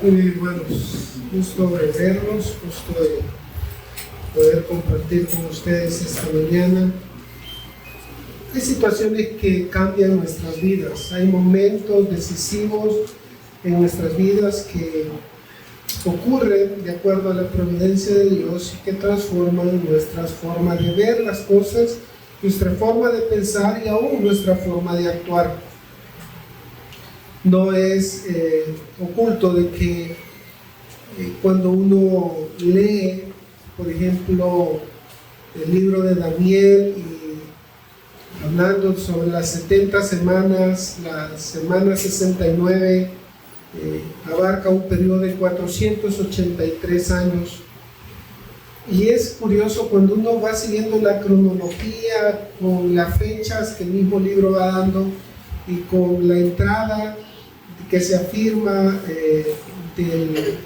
Muy bien, hermanos, gusto de verlos, gusto de poder compartir con ustedes esta mañana. Hay situaciones que cambian nuestras vidas, hay momentos decisivos en nuestras vidas que ocurren de acuerdo a la providencia de Dios y que transforman nuestra forma de ver las cosas, nuestra forma de pensar y aún nuestra forma de actuar. No es oculto de que cuando uno lee, por ejemplo, el libro de Daniel y hablando sobre las 70 semanas, la semana 69 abarca un periodo de 483 años. Y es curioso cuando uno va siguiendo la cronología con las fechas que el mismo libro va dando y con la entrada que se afirma de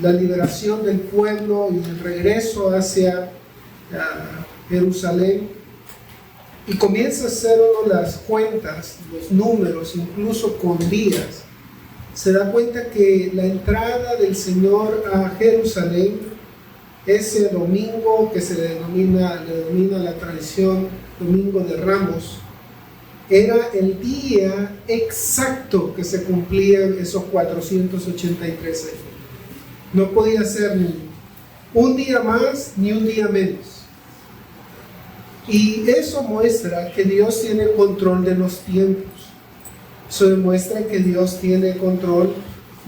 la liberación del pueblo y el regreso hacia Jerusalén, y comienza a hacer uno las cuentas, los números, incluso con días, se da cuenta que la entrada del Señor a Jerusalén, ese domingo que se le denomina la tradición Domingo de Ramos, era el día exacto que se cumplían esos 483 años. No podía ser ni un día más ni un día menos. Y eso muestra que Dios tiene control de los tiempos. Eso demuestra que Dios tiene control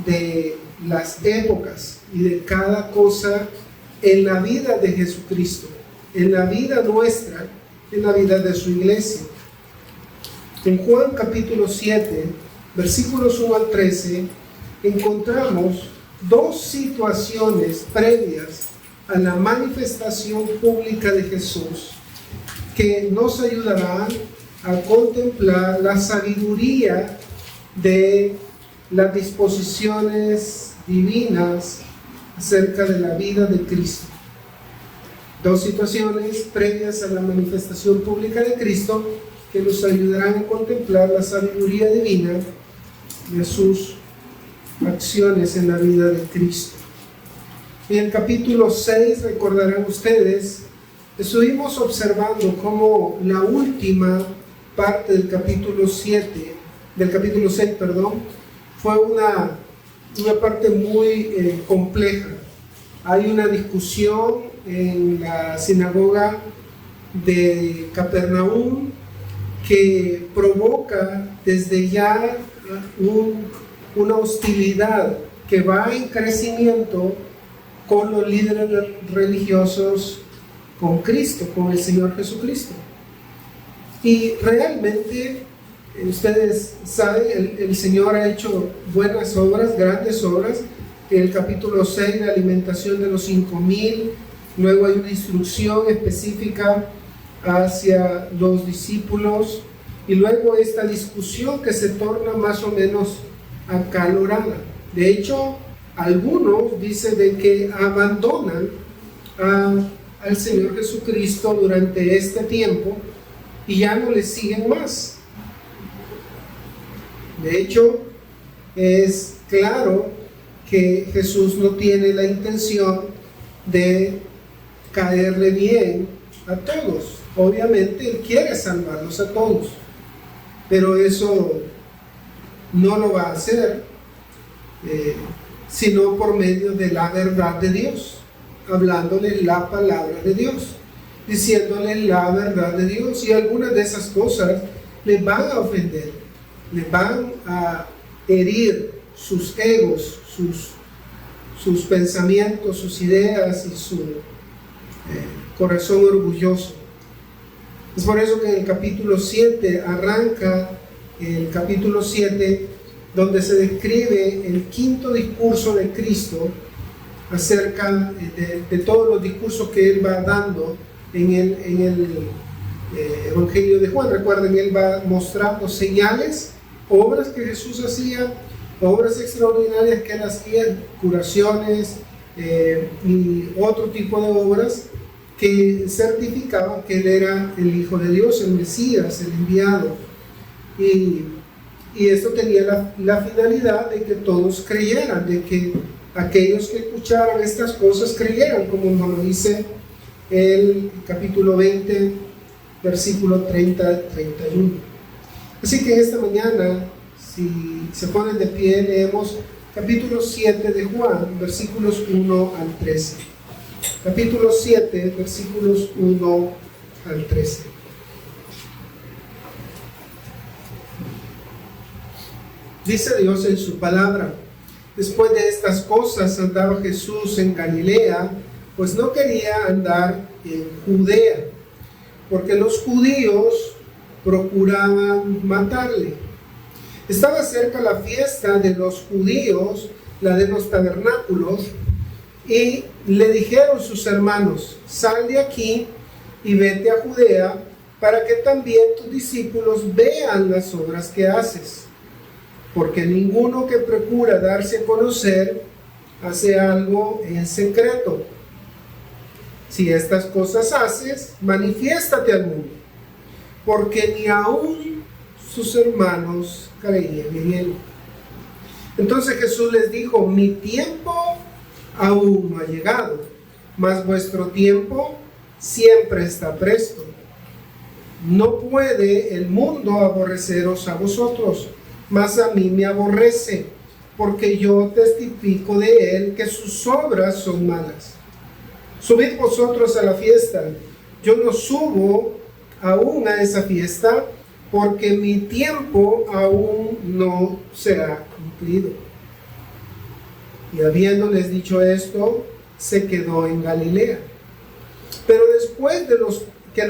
de las épocas y de cada cosa en la vida de Jesucristo, en la vida nuestra, en la vida de su iglesia. En Juan capítulo 7, versículos 1 al 13, encontramos dos situaciones previas a la manifestación pública de Jesús que nos ayudarán a contemplar la sabiduría de las disposiciones divinas acerca de la vida de Cristo. Dos situaciones previas a la manifestación pública de Cristo que nos ayudarán a contemplar la sabiduría divina de sus acciones en la vida de Cristo. En el capítulo 6, recordarán ustedes, estuvimos observando cómo la última parte del capítulo 6, fue una parte muy compleja. Hay una discusión en la sinagoga de Capernaum que provoca desde ya una hostilidad que va en crecimiento con los líderes religiosos, con Cristo, con el Señor Jesucristo. Y realmente, ustedes saben, el Señor ha hecho buenas obras, grandes obras. En el capítulo 6, la alimentación de los 5,000, luego hay una instrucción específica hacia los discípulos, y luego esta discusión que se torna más o menos acalorada. De hecho, algunos dicen de que abandonan al Señor Jesucristo durante este tiempo y ya no le siguen más. De hecho, es claro que Jesús no tiene la intención de caerle bien a todos. Obviamente Él quiere salvarlos a todos, pero eso no lo va a hacer sino por medio de la verdad de Dios, hablándoles la palabra de Dios, diciéndoles la verdad de Dios. Y algunas de esas cosas les van a ofender, les van a herir sus egos, sus pensamientos, sus ideas y su corazón orgulloso. Es por eso que en el capítulo 7 arranca el capítulo 7, donde se describe el quinto discurso de Cristo acerca de todos los discursos que Él va dando en el Evangelio de Juan. Recuerden, Él va mostrando señales, obras que Jesús hacía, obras extraordinarias que Él hacía, curaciones y otro tipo de obras que certificaban que Él era el Hijo de Dios, el Mesías, el enviado. Y Y esto tenía la finalidad de que todos creyeran, de que aquellos que escucharan estas cosas creyeran, como nos lo dice el capítulo 20, versículo 30-31. Así que esta mañana, si se ponen de pie, leemos capítulo 7 de Juan, versículos 1 al 13. Capítulo 7, versículos 1 al 13. Dice Dios en su palabra: después de estas cosas andaba Jesús en Galilea, pues no quería andar en Judea, porque los judíos procuraban matarle. Estaba cerca la fiesta de los judíos, la de los tabernáculos, y le dijeron sus hermanos: sal de aquí y vete a Judea, para que también tus discípulos vean las obras que haces. Porque ninguno que procura darse a conocer hace algo en secreto. Si estas cosas haces, manifiéstate al mundo, porque ni aún sus hermanos creían en él. Entonces Jesús les dijo: mi tiempo aún no ha llegado, mas vuestro tiempo siempre está presto. No puede el mundo aborreceros a vosotros, mas a mí me aborrece, porque yo testifico de él que sus obras son malas. Subid vosotros a la fiesta. Yo no subo aún a esa fiesta, porque mi tiempo aún no será cumplido. Y habiéndoles dicho esto, se quedó en Galilea. Pero después de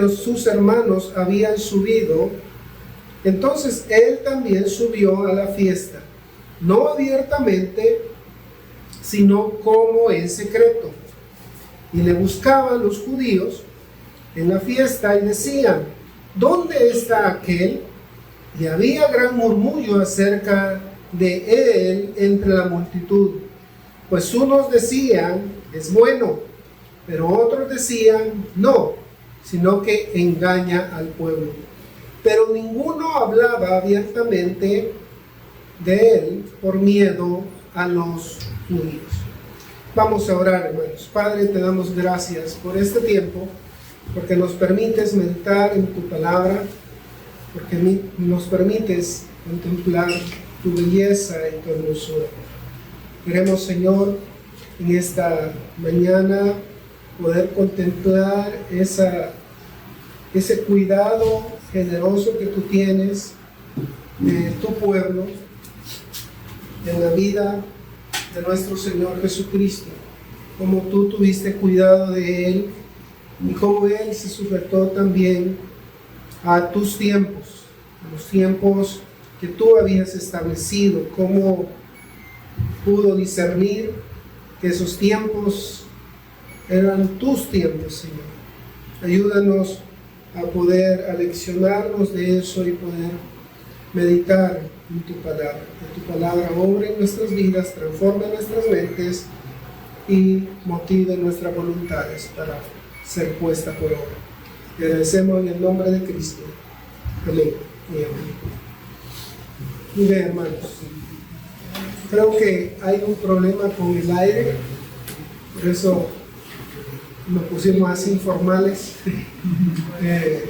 sus hermanos habían subido, entonces él también subió a la fiesta, no abiertamente, sino como en secreto. Y le buscaban los judíos en la fiesta y decían: ¿dónde está aquel? Y había gran murmullo acerca de él entre la multitud. Pues unos decían: es bueno, pero otros decían: no, sino que engaña al pueblo. Pero ninguno hablaba abiertamente de él por miedo a los judíos. Vamos a orar, hermanos. Padre, te damos gracias por este tiempo, porque nos permites meditar en tu palabra, porque nos permites contemplar tu belleza y tu hermosura. Queremos, Señor, en esta mañana poder contemplar ese cuidado generoso que tú tienes de tu pueblo, en la vida de nuestro Señor Jesucristo, como tú tuviste cuidado de él y como él se sujetó también a tus tiempos, a los tiempos que tú habías establecido, cómo pudo discernir que esos tiempos eran tus tiempos, Señor. Ayúdanos a poder aleccionarnos de eso y poder meditar en tu palabra. Que tu palabra obre en nuestras vidas, transforme nuestras mentes y motive nuestras voluntades para ser puesta por obra. Te agradecemos en el nombre de Cristo. Amén y amén. Muy bien, hermanos. Creo que hay un problema con el aire, por eso nos pusimos así informales.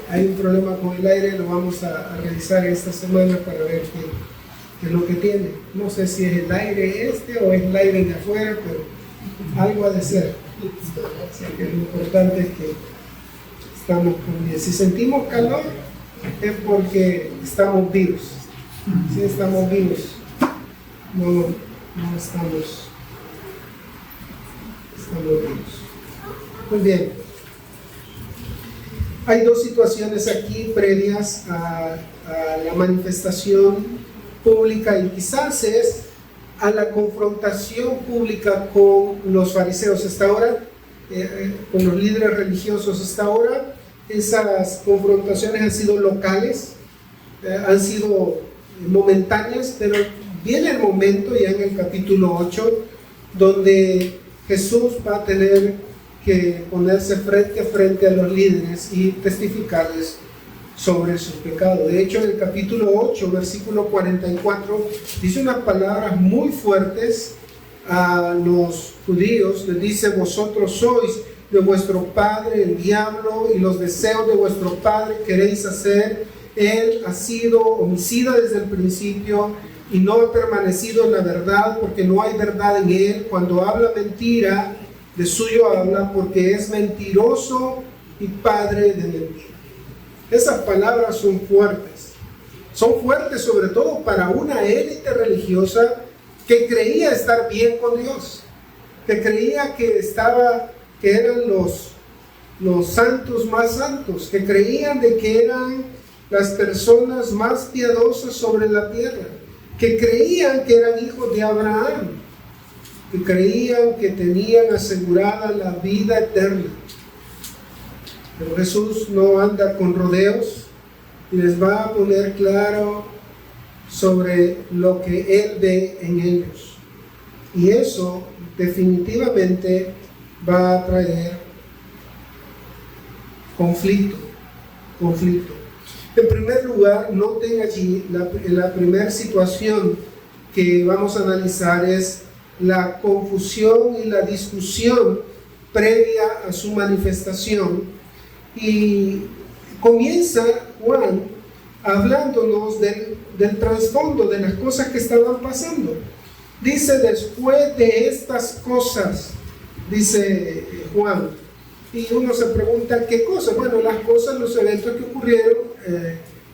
Hay un problema con el aire, lo vamos a revisar esta semana para ver qué es lo que tiene. No sé si es el aire o es el aire de afuera, pero algo ha de ser. Así que lo importante es que estamos con bien. Si sentimos calor es porque estamos vivos. Si estamos vivos, no estamos vivos. Muy bien. Hay dos situaciones aquí previas a la manifestación pública y quizás es a la confrontación pública con los fariseos. Hasta ahora, con los líderes religiosos, hasta ahora esas confrontaciones han sido locales, han sido momentáneas, pero viene el momento ya en el capítulo 8 donde Jesús va a tener que ponerse frente a frente a los líderes y testificarles sobre su pecado. De hecho, en el capítulo 8, versículo 44, dice unas palabras muy fuertes a los judíos. Les dice: vosotros sois de vuestro padre el diablo, y los deseos de vuestro padre queréis hacer. Él ha sido homicida desde el principio y no ha permanecido en la verdad, porque no hay verdad en él. Cuando habla mentira, de suyo habla, porque es mentiroso y padre de mentira. Esas palabras son fuertes sobre todo para una élite religiosa que creía estar bien con Dios, que creía que eran los santos más santos, que creían de que eran las personas más piadosas sobre la tierra, que creían que eran hijos de Abraham, que creían que tenían asegurada la vida eterna. Pero Jesús no anda con rodeos y les va a poner claro sobre lo que Él ve en ellos. Y eso definitivamente va a traer conflicto. En primer lugar, noten allí la primera situación que vamos a analizar es la confusión y la discusión previa a su manifestación. Y comienza Juan hablándonos del trasfondo de las cosas que estaban pasando. Dice: después de estas cosas, dice Juan. Y uno se pregunta, ¿qué cosas? Bueno, las cosas, los eventos que ocurrieron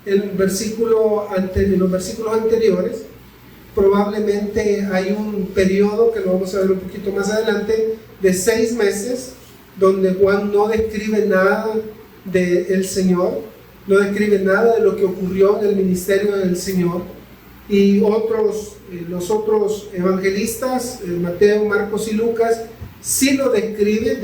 en los versículos anteriores. Probablemente hay un periodo, que lo vamos a ver un poquito más adelante, de 6 meses, donde Juan no describe nada del Señor, no describe nada de lo que ocurrió en el ministerio del Señor. Y los otros evangelistas, Mateo, Marcos y Lucas, sí lo describen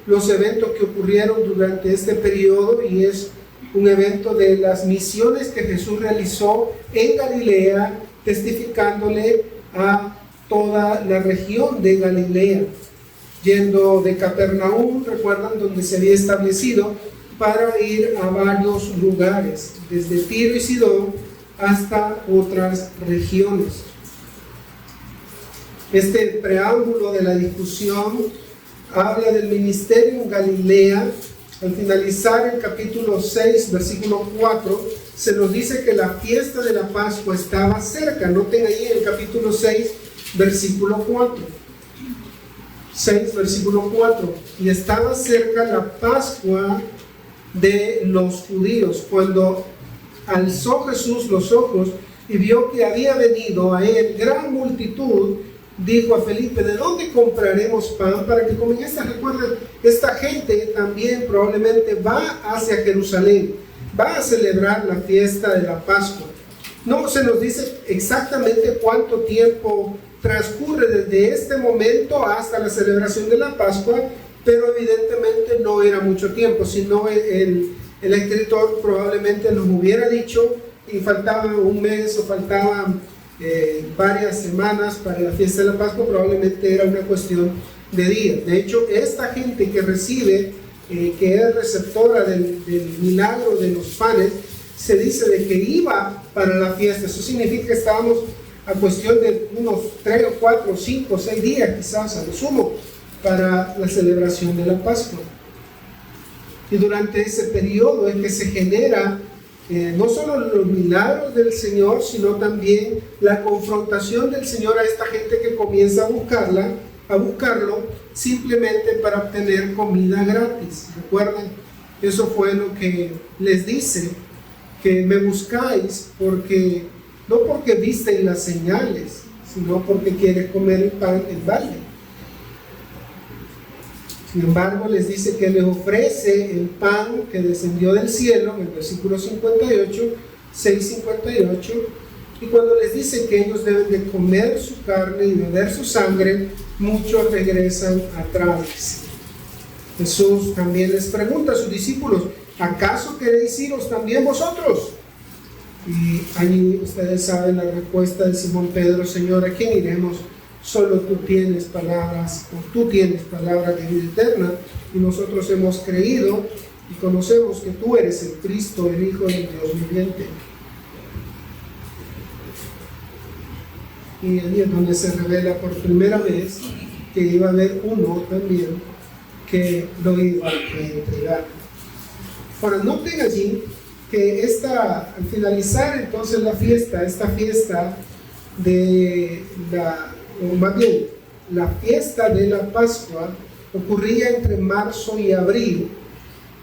los eventos que ocurrieron durante este periodo, y es un evento de las misiones que Jesús realizó en Galilea, testificándole a toda la región de Galilea, yendo de Capernaum, recuerdan, donde se había establecido, para ir a varios lugares, desde Tiro y Sidón hasta otras regiones. Este preámbulo de la discusión habla del ministerio en Galilea. Al finalizar el capítulo 6, versículo 4, se nos dice que la fiesta de la Pascua estaba cerca. Noten ahí en el capítulo 6, versículo 4. 6, versículo 4. Y estaba cerca la Pascua de los judíos. Cuando alzó Jesús los ojos y vio que había venido a él gran multitud, dijo a Felipe: ¿de dónde compraremos pan para que comen? Recuerden, esta gente también probablemente va hacia Jerusalén, va a celebrar la fiesta de la Pascua. No se nos dice exactamente cuánto tiempo transcurre desde este momento hasta la celebración de la Pascua, pero evidentemente no era mucho tiempo, sino el escritor probablemente nos hubiera dicho y faltaba un mes o faltaban varias semanas para la fiesta de la Pascua. Probablemente era una cuestión de días. De hecho, esta gente que recibe, que es receptora del milagro de los panes, se dice de que iba para la fiesta. Eso significa que estábamos a cuestión de unos 3 o 4 o 5 o 6 días quizás a lo sumo para la celebración de la Pascua. Y durante ese periodo es que se genera no solo los milagros del Señor, sino también la confrontación del Señor a esta gente que comienza a buscarlo simplemente para obtener comida gratis. ¿Recuerdan? Eso fue lo que les dice, que me buscáis no porque visteis las señales, sino porque quieres comer el pan en balde. Sin embargo, les dice que les ofrece el pan que descendió del cielo, en el versículo 58, 6:58, y cuando les dice que ellos deben de comer su carne y beber su sangre, muchos regresan atrás. Jesús también les pregunta a sus discípulos: ¿acaso queréis iros también vosotros? Y allí ustedes saben la respuesta de Simón Pedro: Señor, ¿a quién iremos? Solo tú tienes palabras de vida eterna, y nosotros hemos creído y conocemos que tú eres el Cristo, el Hijo del Dios viviente. Y ahí es donde se revela por primera vez que iba a haber uno también que lo iba a entregar. Ahora, noten allí que al finalizar entonces esta fiesta de o más bien, la fiesta de la Pascua ocurría entre marzo y abril,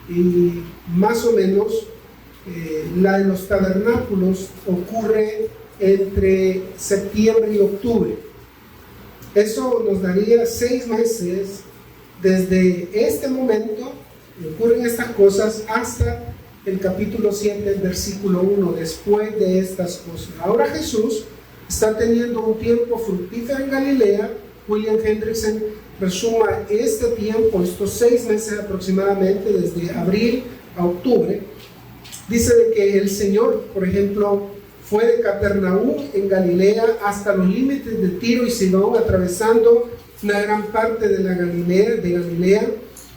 y más o menos la de los tabernáculos ocurre entre septiembre y octubre. Eso nos daría 6 meses desde este momento que ocurren estas cosas hasta el capítulo 7, versículo 1, después de estas cosas. Ahora Jesús está teniendo un tiempo fructífero en Galilea. William Hendrickson resuma este tiempo, estos 6 meses aproximadamente, desde abril a octubre. Dice de que el Señor, por ejemplo, fue de Capernaum en Galilea hasta los límites de Tiro y Sidón, atravesando una gran parte de Galilea.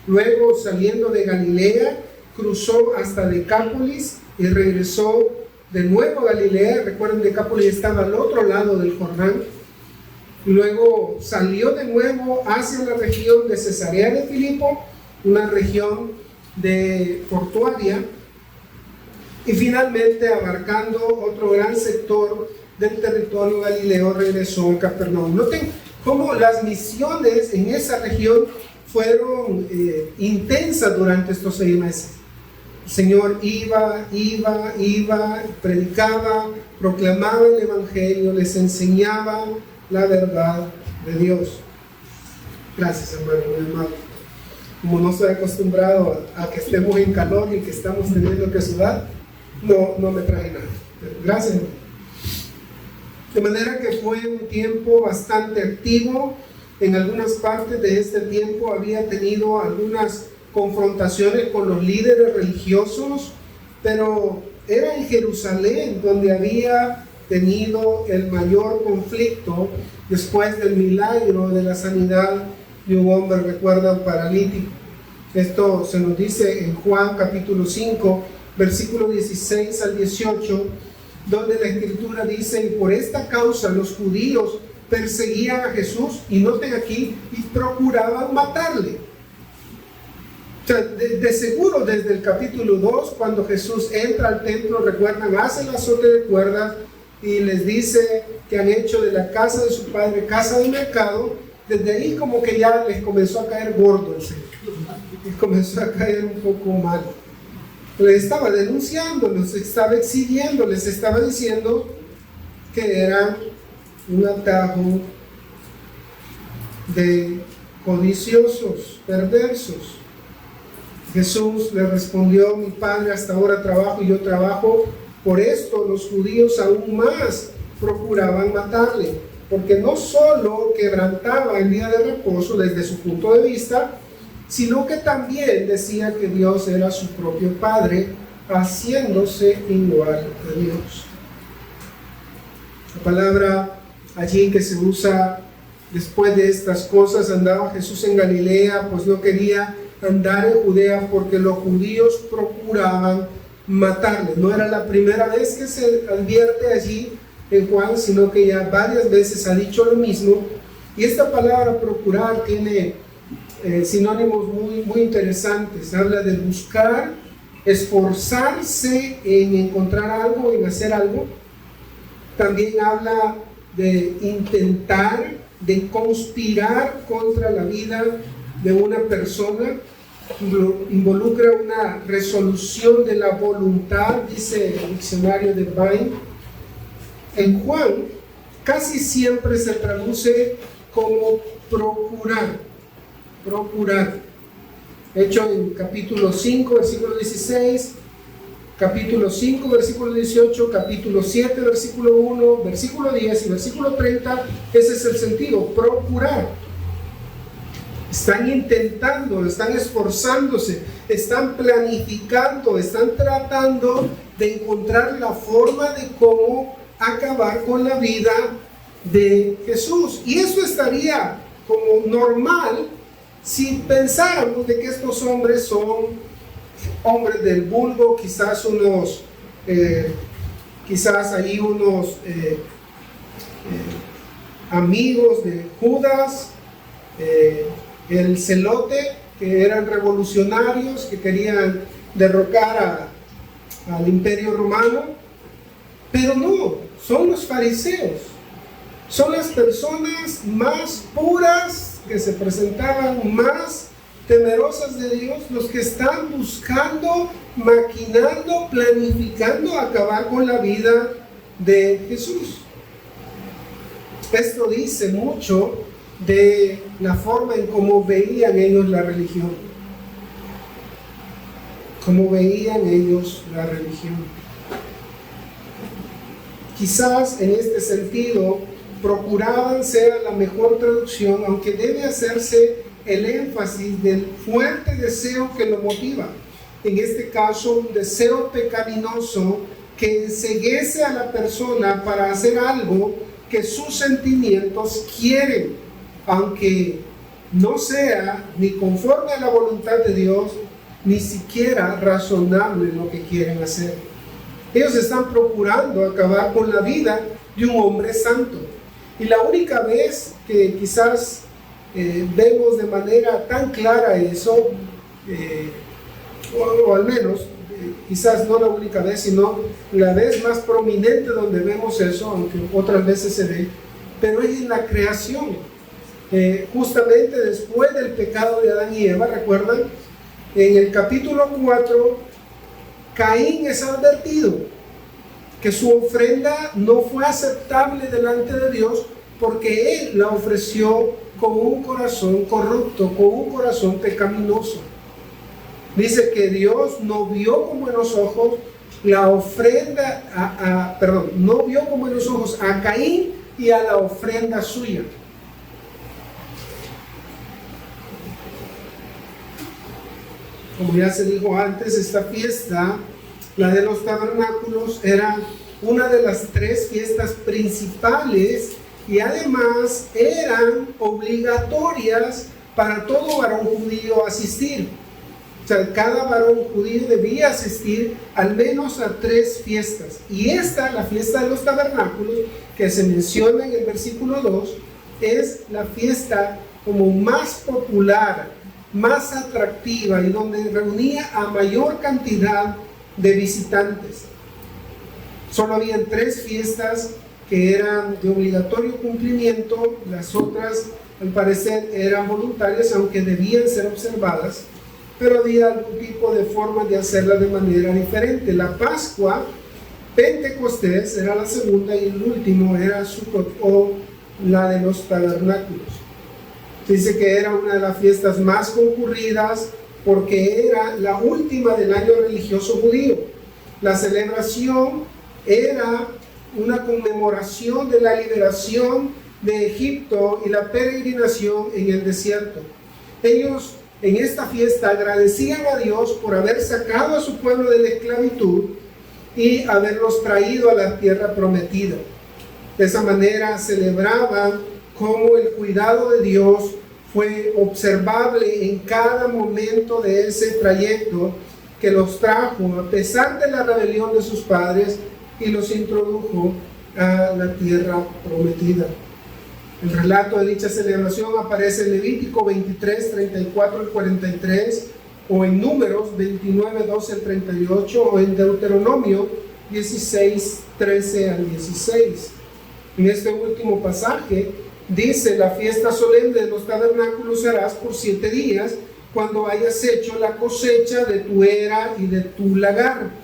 Luego, saliendo de Galilea, cruzó hasta Decápolis y regresó de nuevo a Galilea. Recuerden, Decápolis estaba al otro lado del Jordán. Luego salió de nuevo hacia la región de Cesarea de Filipo, una región portuaria, y finalmente, abarcando otro gran sector del territorio galileo, regresó a Capernaum. Noten cómo las misiones en esa región fueron intensas durante estos 6 meses. El Señor iba, predicaba, proclamaba el Evangelio, les enseñaba la verdad de Dios. Gracias, hermano, muy amado. Como no estoy acostumbrado a que estemos en calor y que estamos teniendo que sudar, no me traje nada. Gracias, hermano. De manera que fue un tiempo bastante activo. En algunas partes de este tiempo había tenido algunas confrontaciones con los líderes religiosos, pero era en Jerusalén donde había tenido el mayor conflicto después del milagro de la sanidad de un hombre, recuerdan, paralítico. Esto se nos dice en Juan capítulo 5, versículo 16 al 18, donde la Escritura dice: y por esta causa los judíos perseguían a Jesús, y noten aquí, y procuraban matarle. O sea, de seguro desde el capítulo 2, cuando Jesús entra al templo, recuerdan, hace el azote de cuerdas y les dice que han hecho de la casa de su padre casa de mercado. Desde ahí como que ya les comenzó a caer gordo el Señor, les comenzó a caer un poco mal. Les estaba denunciando, los estaba exhibiendo, les estaba diciendo que era un atajo de codiciosos, perversos. Jesús le respondió: mi Padre hasta ahora trabajo y yo trabajo. Por esto los judíos aún más procuraban matarle, porque no solo quebrantaba el día de reposo desde su punto de vista, sino que también decía que Dios era su propio Padre, haciéndose igual a Dios. La palabra allí que se usa después de estas cosas: andaba Jesús en Galilea, pues no quería andar en Judea porque los judíos procuraban matarle. No era la primera vez que se advierte allí en Juan, sino que ya varias veces ha dicho lo mismo. Y esta palabra procurar tiene sinónimos muy interesantes. Habla de buscar, esforzarse en encontrar algo, en hacer algo. También habla de intentar, de conspirar contra la vida de una persona. Involucra una resolución de la voluntad, dice el diccionario de Vine. En Juan casi siempre se traduce como procurar. Hecho en capítulo 5, versículo 16, capítulo 5, versículo 18, capítulo 7, versículo 1, versículo 10 y versículo 30. Ese es el sentido, procurar. Están intentando, están esforzándose, están planificando, están tratando de encontrar la forma de cómo acabar con la vida de Jesús. Y eso estaría como normal si pensáramos de que estos hombres son hombres del vulgo, quizás unos amigos de Judas, el celote, que eran revolucionarios que querían derrocar al imperio romano. Pero no, son los fariseos, son las personas más puras, que se presentaban más temerosas de Dios, los que están buscando, maquinando, planificando acabar con la vida de Jesús. Esto dice mucho de la forma en cómo veían ellos la religión. Cómo veían ellos la religión. Quizás en este sentido procuraban ser la mejor traducción, aunque debe hacerse el énfasis del fuerte deseo que lo motiva. En este caso, un deseo pecaminoso que enceguece a la persona para hacer algo que sus sentimientos quieren, aunque no sea ni conforme a la voluntad de Dios, ni siquiera razonable lo que quieren hacer. Ellos están procurando acabar con la vida de un hombre santo. Y la única vez que quizás vemos de manera tan clara eso, o al menos, quizás no la única vez, sino la vez más prominente donde vemos eso, aunque otras veces se ve, pero es en la creación. Justamente después del pecado de Adán y Eva, ¿recuerdan? En el capítulo 4, Caín es advertido que su ofrenda no fue aceptable delante de Dios porque él la ofreció con un corazón corrupto, con un corazón pecaminoso. Dice que Dios no vio con buenos ojos la ofrenda, no vio con buenos ojos a Caín y a la ofrenda suya. Como ya se dijo antes, esta fiesta, la de los tabernáculos, era una de las 3 fiestas principales y además eran obligatorias para todo varón judío asistir. O sea, cada varón judío debía asistir al menos a 3 fiestas. Y esta, la fiesta de los tabernáculos, que se menciona en el versículo 2, es la fiesta como más popular, más atractiva y donde reunía a mayor cantidad de visitantes. Solo habían 3 fiestas que eran de obligatorio cumplimiento, las otras al parecer eran voluntarias, aunque debían ser observadas, pero había algún tipo de forma de hacerla de manera diferente. La Pascua, Pentecostés era la segunda y el último era Sukkot, o la de los tabernáculos. Dice que era una de las fiestas más concurridas porque era la última del año religioso judío. La celebración era una conmemoración de la liberación de Egipto y la peregrinación en el desierto. Ellos en esta fiesta agradecían a Dios por haber sacado a su pueblo de la esclavitud y haberlos traído a la tierra prometida. De esa manera celebraban cómo el cuidado de Dios fue observable en cada momento de ese trayecto que los trajo a pesar de la rebelión de sus padres y los introdujo a la tierra prometida. El relato de dicha celebración aparece en Levítico 23, 34 al 43, o en Números 29, 12 al 38, o en Deuteronomio 16, 13 al 16. En este último pasaje dice: la fiesta solemne de los tabernáculos harás por 7 días, cuando hayas hecho la cosecha de tu era y de tu lagar.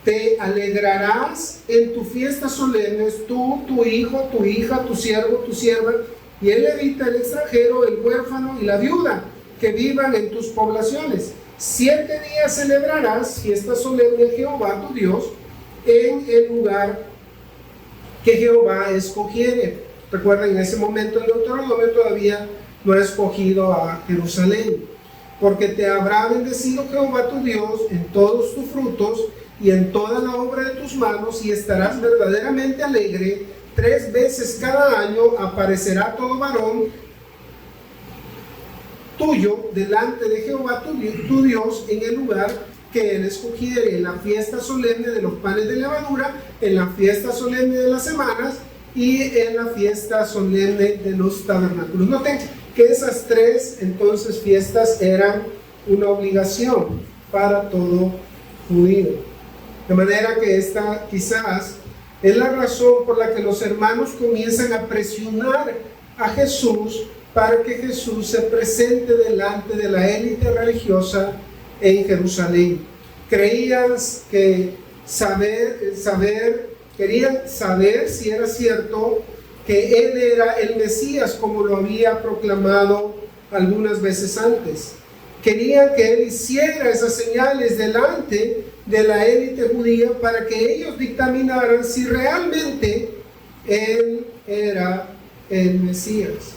Te alegrarás en tu fiesta solemne, tú, tu hijo, tu hija, tu siervo, tu sierva, y el levita, el extranjero, el huérfano y la viuda, que vivan en tus poblaciones. 7 días celebrarás fiesta solemne a Jehová tu Dios en el lugar que Jehová escogiere. Recuerden, en ese momento el Deuteronomio todavía no ha escogido a Jerusalén. Porque te habrá bendecido Jehová tu Dios en todos tus frutos y en toda la obra de tus manos, y estarás verdaderamente alegre. 3 veces cada año aparecerá todo varón tuyo delante de Jehová tu Dios en el lugar que él escogiere en la fiesta solemne de los panes de levadura, en la fiesta solemne de las semanas y en la fiesta solemne de los tabernáculos. Noten que esas tres entonces fiestas eran una obligación para todo judío. De manera que esta quizás es la razón por la que los hermanos comienzan a presionar a Jesús para que Jesús se presente delante de la élite religiosa en Jerusalén. Querían saber si era cierto que él era el Mesías, como lo había proclamado algunas veces antes. Querían que él hiciera esas señales delante de la élite judía para que ellos dictaminaran si realmente él era el Mesías.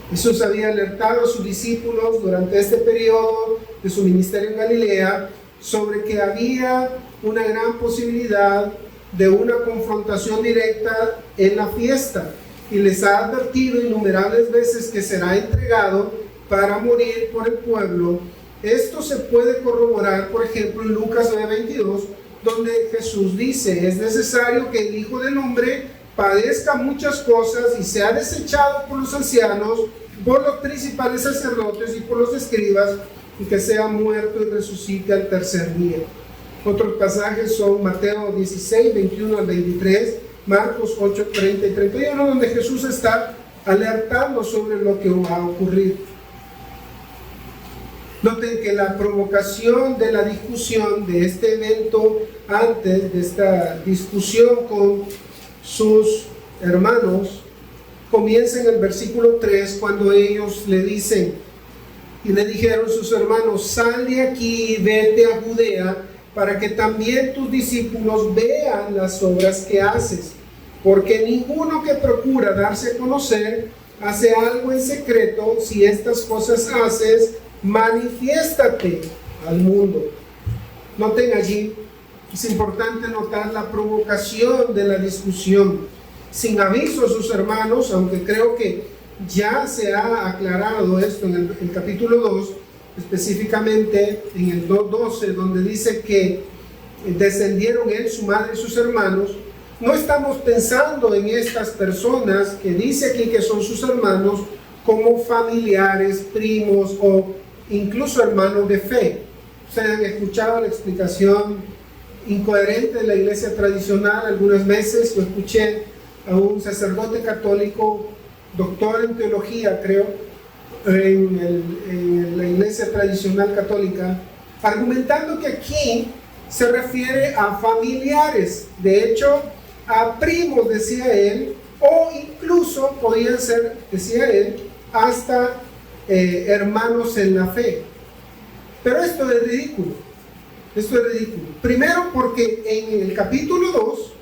Jesús había alertado a sus discípulos durante este periodo de su ministerio en Galilea sobre que había una gran posibilidad de una confrontación directa en la fiesta, y les ha advertido innumerables veces que será entregado para morir por el pueblo. Esto se puede corroborar, por ejemplo, en Lucas 9:22, donde Jesús dice: es necesario que el Hijo del Hombre padezca muchas cosas y sea desechado por los ancianos, por los principales sacerdotes y por los escribas, y que sea muerto y resucite al tercer día. Otros pasajes son Mateo 16, 21 al 23, Marcos 8, 30 y 31, donde Jesús está alertando sobre lo que va a ocurrir. Noten que la provocación de la discusión de este evento, antes de esta discusión con sus hermanos, comienza en el versículo 3, cuando ellos le dicen, y le dijeron sus hermanos: sal de aquí y vete a Judea, para que también tus discípulos vean las obras que haces, porque ninguno que procura darse a conocer hace algo en secreto. Si estas cosas haces, manifiéstate al mundo. Noten allí, es importante notar la provocación de la discusión. Sin aviso a sus hermanos, aunque creo que ya se ha aclarado esto en el capítulo 2, específicamente en el 2:12, donde dice que descendieron él, su madre y sus hermanos. No estamos pensando en estas personas que dice aquí que son sus hermanos como familiares, primos o incluso hermanos de fe. Ustedes han escuchado la explicación incoherente de la iglesia tradicional. Algunas veces yo escuché a un sacerdote católico, doctor en teología, creo, en la iglesia tradicional católica, argumentando que aquí se refiere a familiares, de hecho a primos, decía él, o incluso podían ser, decía él, hasta hermanos en la fe. Pero esto es ridículo. Primero porque en el capítulo 2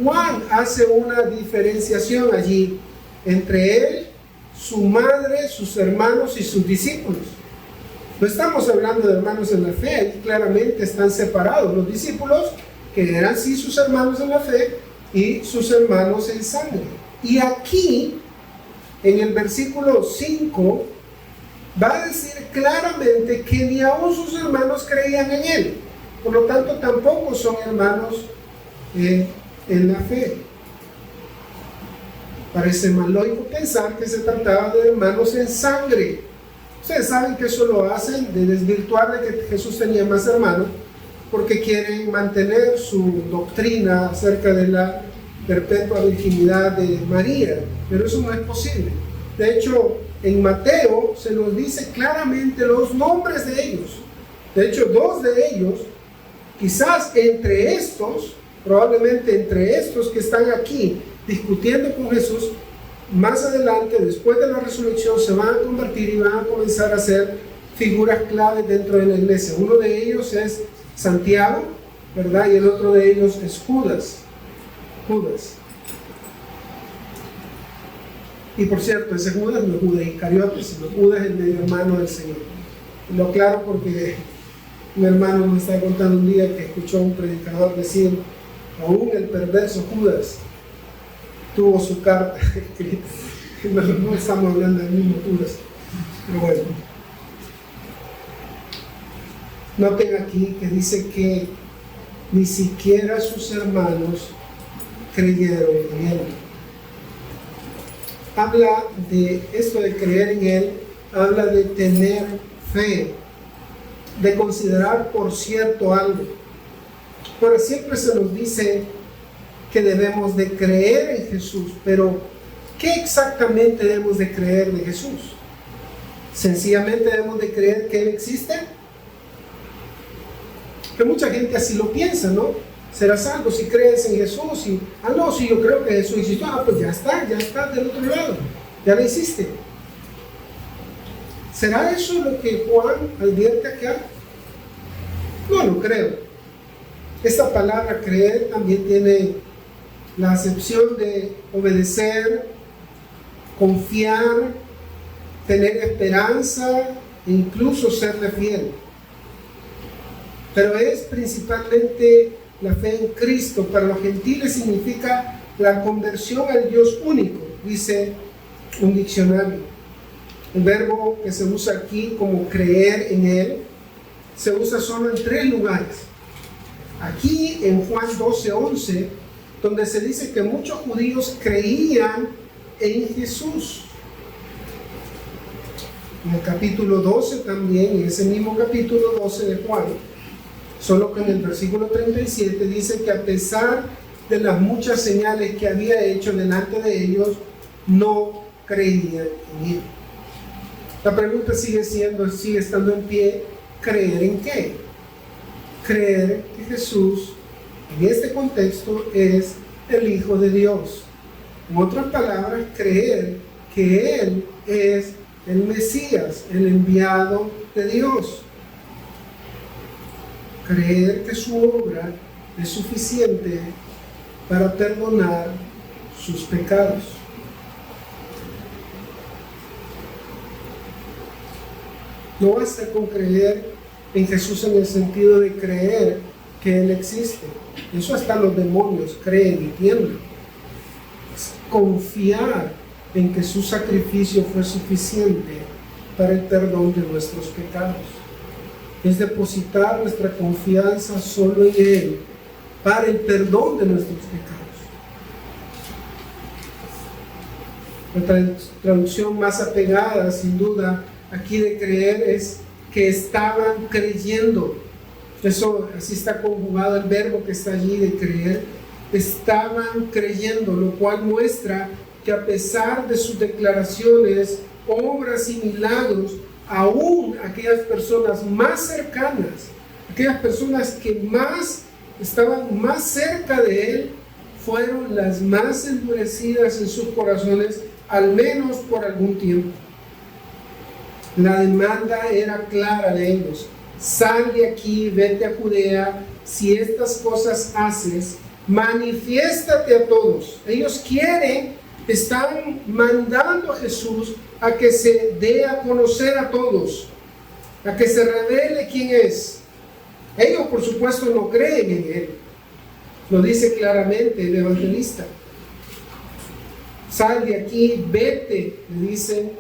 Juan hace una diferenciación allí entre él, su madre, sus hermanos y sus discípulos. No estamos hablando de hermanos en la fe, ahí claramente están separados los discípulos, que eran sí sus hermanos en la fe, y sus hermanos en sangre. Y aquí, en el versículo 5, va a decir claramente que ni aún sus hermanos creían en él, por lo tanto tampoco son hermanos en la fe. Parece más lógico pensar que se trataba de hermanos en sangre. Ustedes saben que eso lo hacen de desvirtuar de que Jesús tenía más hermanos, porque quieren mantener su doctrina acerca de la perpetua virginidad de María, pero eso no es posible. De hecho, en Mateo se nos dice claramente los nombres de ellos. De hecho, 2 de ellos, quizás entre estos, probablemente entre estos que están aquí discutiendo con Jesús, más adelante, después de la resurrección, se van a convertir y van a comenzar a ser figuras claves dentro de la iglesia. Uno de ellos es Santiago, ¿verdad? Y el otro de ellos es Judas. Y por cierto, ese Judas no es Judas Iscariote, sino Judas es el medio hermano del Señor. Y lo aclaro porque un hermano me estaba contando un día que escuchó a un predicador decir: aún el perverso Judas tuvo su carta escrita. No estamos hablando del mismo Judas, pero bueno. Noten aquí que dice que ni siquiera sus hermanos creyeron en él. Habla de esto de creer en él, habla de tener fe, de considerar por cierto algo. Pero siempre se nos dice que debemos de creer en Jesús, pero ¿qué exactamente debemos de creer de Jesús? ¿Sencillamente debemos de creer que Él existe? Que mucha gente así lo piensa, ¿no? Serás salvo si crees en Jesús y, no, si yo creo que Jesús existió, pues ya está del otro lado, ya lo hiciste. ¿Será eso lo que Juan advierte acá? No lo creo. Esta palabra creer también tiene la acepción de obedecer, confiar, tener esperanza e incluso serle fiel. Pero es principalmente la fe en Cristo. Para los gentiles significa la conversión al Dios único, dice un diccionario. El verbo que se usa aquí como creer en Él se usa solo en 3 lugares. Aquí en Juan 12:11, donde se dice que muchos judíos creían en Jesús. En el capítulo 12 también, en ese mismo capítulo 12 de Juan, solo que en el versículo 37 dice que a pesar de las muchas señales que había hecho delante de ellos, no creían en Él. La pregunta sigue estando en pie: ¿creer en qué? Creer que Jesús, en este contexto, es el Hijo de Dios. En otras palabras, creer que Él es el Mesías, el enviado de Dios. Creer que su obra es suficiente para perdonar sus pecados. No basta con creer en Jesús en el sentido de creer que Él existe. Eso hasta los demonios creen y tiemblan. Es confiar en que su sacrificio fue suficiente para el perdón de nuestros pecados. Es depositar nuestra confianza solo en Él para el perdón de nuestros pecados. La traducción más apegada, sin duda, aquí de creer es que estaban creyendo. Eso, así está conjugado el verbo que está allí de creer. Estaban creyendo, lo cual muestra que a pesar de sus declaraciones, obras y milagros, aún aquellas personas más cercanas, aquellas personas que estaban más cerca de Él, fueron las más endurecidas en sus corazones, al menos por algún tiempo. La demanda era clara de ellos: sal de aquí, vete a Judea, si estas cosas haces, manifiéstate a todos. Ellos están mandando a Jesús a que se dé a conocer a todos, a que se revele quién es. Ellos, por supuesto, no creen en Él. Lo dice claramente el evangelista. Sal de aquí, vete, le dicen,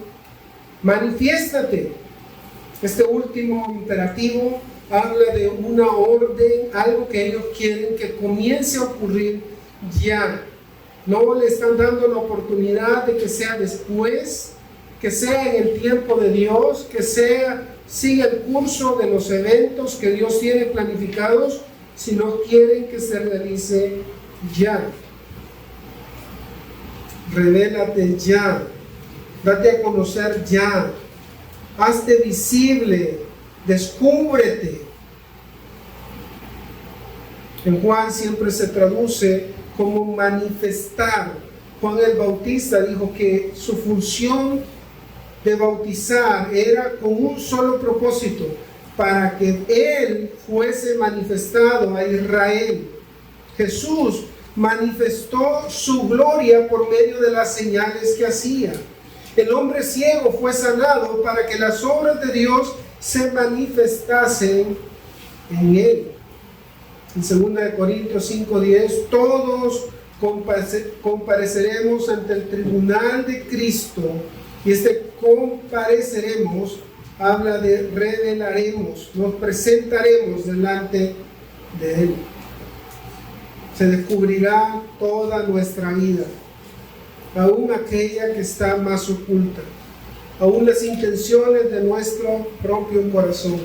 manifiéstate. Este último imperativo habla de una orden, algo que ellos quieren que comience a ocurrir ya. No le están dando la oportunidad de que sea después, que sea en el tiempo de Dios, que siga el curso de los eventos que Dios tiene planificados, sino quieren que se realice ya. Revélate ya, date a conocer ya, hazte visible, descúbrete. En Juan siempre se traduce como manifestar. Juan el Bautista dijo que su función de bautizar era con un solo propósito: para que Él fuese manifestado a Israel. Jesús manifestó su gloria por medio de las señales que hacía. El hombre ciego fue sanado para que las obras de Dios se manifestasen en Él. En 2 Corintios 5:10, todos compareceremos ante el tribunal de Cristo, y compareceremos habla de revelaremos, nos presentaremos delante de Él. Se descubrirá toda nuestra vida, aún aquella que está más oculta, aún las intenciones de nuestro propio corazón.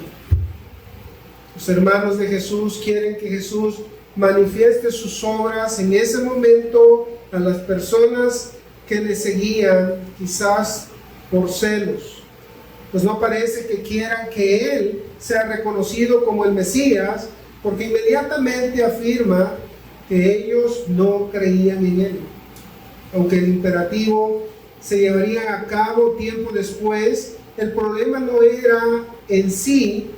Los hermanos de Jesús quieren que Jesús manifieste sus obras en ese momento a las personas que le seguían, quizás por celos. Pues no parece que quieran que Él sea reconocido como el Mesías, porque inmediatamente afirma que ellos no creían en Él. Aunque el imperativo se llevaría a cabo tiempo después, el problema no era en sí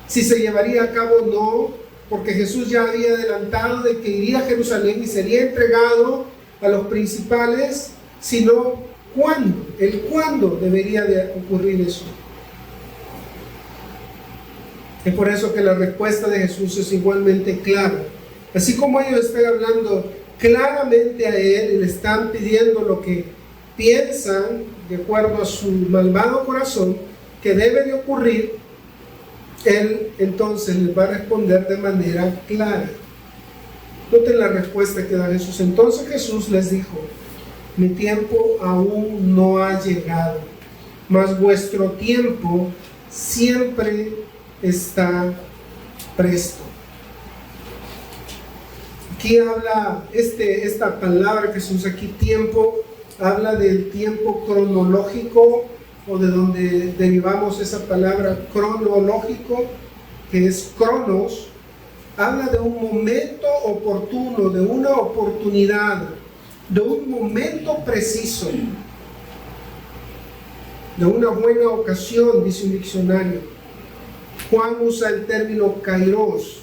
si se llevaría a cabo o no, porque Jesús ya había adelantado de que iría a Jerusalén y sería entregado a los principales, sino cuándo, el cuándo debería de ocurrir eso. Es por eso que la respuesta de Jesús es igualmente clara. Así como ellos están hablando claramente a Él y le están pidiendo lo que piensan, de acuerdo a su malvado corazón, que debe de ocurrir, Él entonces les va a responder de manera clara. Noten la respuesta que da Jesús. Entonces Jesús les dijo: mi tiempo aún no ha llegado, mas vuestro tiempo siempre está presto. Aquí habla, esta palabra que se usa aquí, tiempo, habla del tiempo cronológico, o de donde derivamos esa palabra cronológico, que es cronos. Habla de un momento oportuno, de una oportunidad, de un momento preciso, de una buena ocasión, dice un diccionario. Juan usa el término kairos,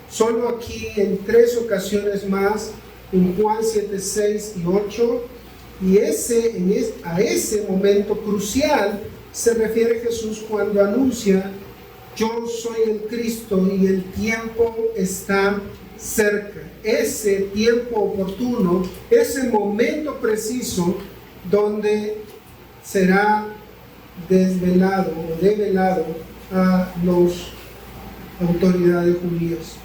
solo aquí en 3 ocasiones más, en Juan 7, 6 y 8, y a ese momento crucial se refiere Jesús cuando anuncia: yo soy el Cristo y el tiempo está cerca. Ese tiempo oportuno, ese momento preciso donde será desvelado o develado a las autoridades judías.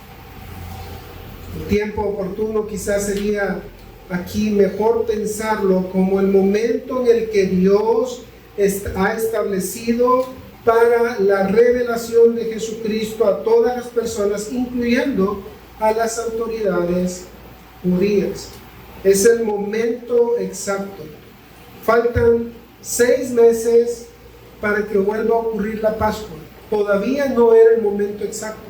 El tiempo oportuno quizás sería aquí mejor pensarlo como el momento en el que Dios ha establecido para la revelación de Jesucristo a todas las personas, incluyendo a las autoridades judías. Es el momento exacto. Faltan 6 meses para que vuelva a ocurrir la Pascua. Todavía no era el momento exacto.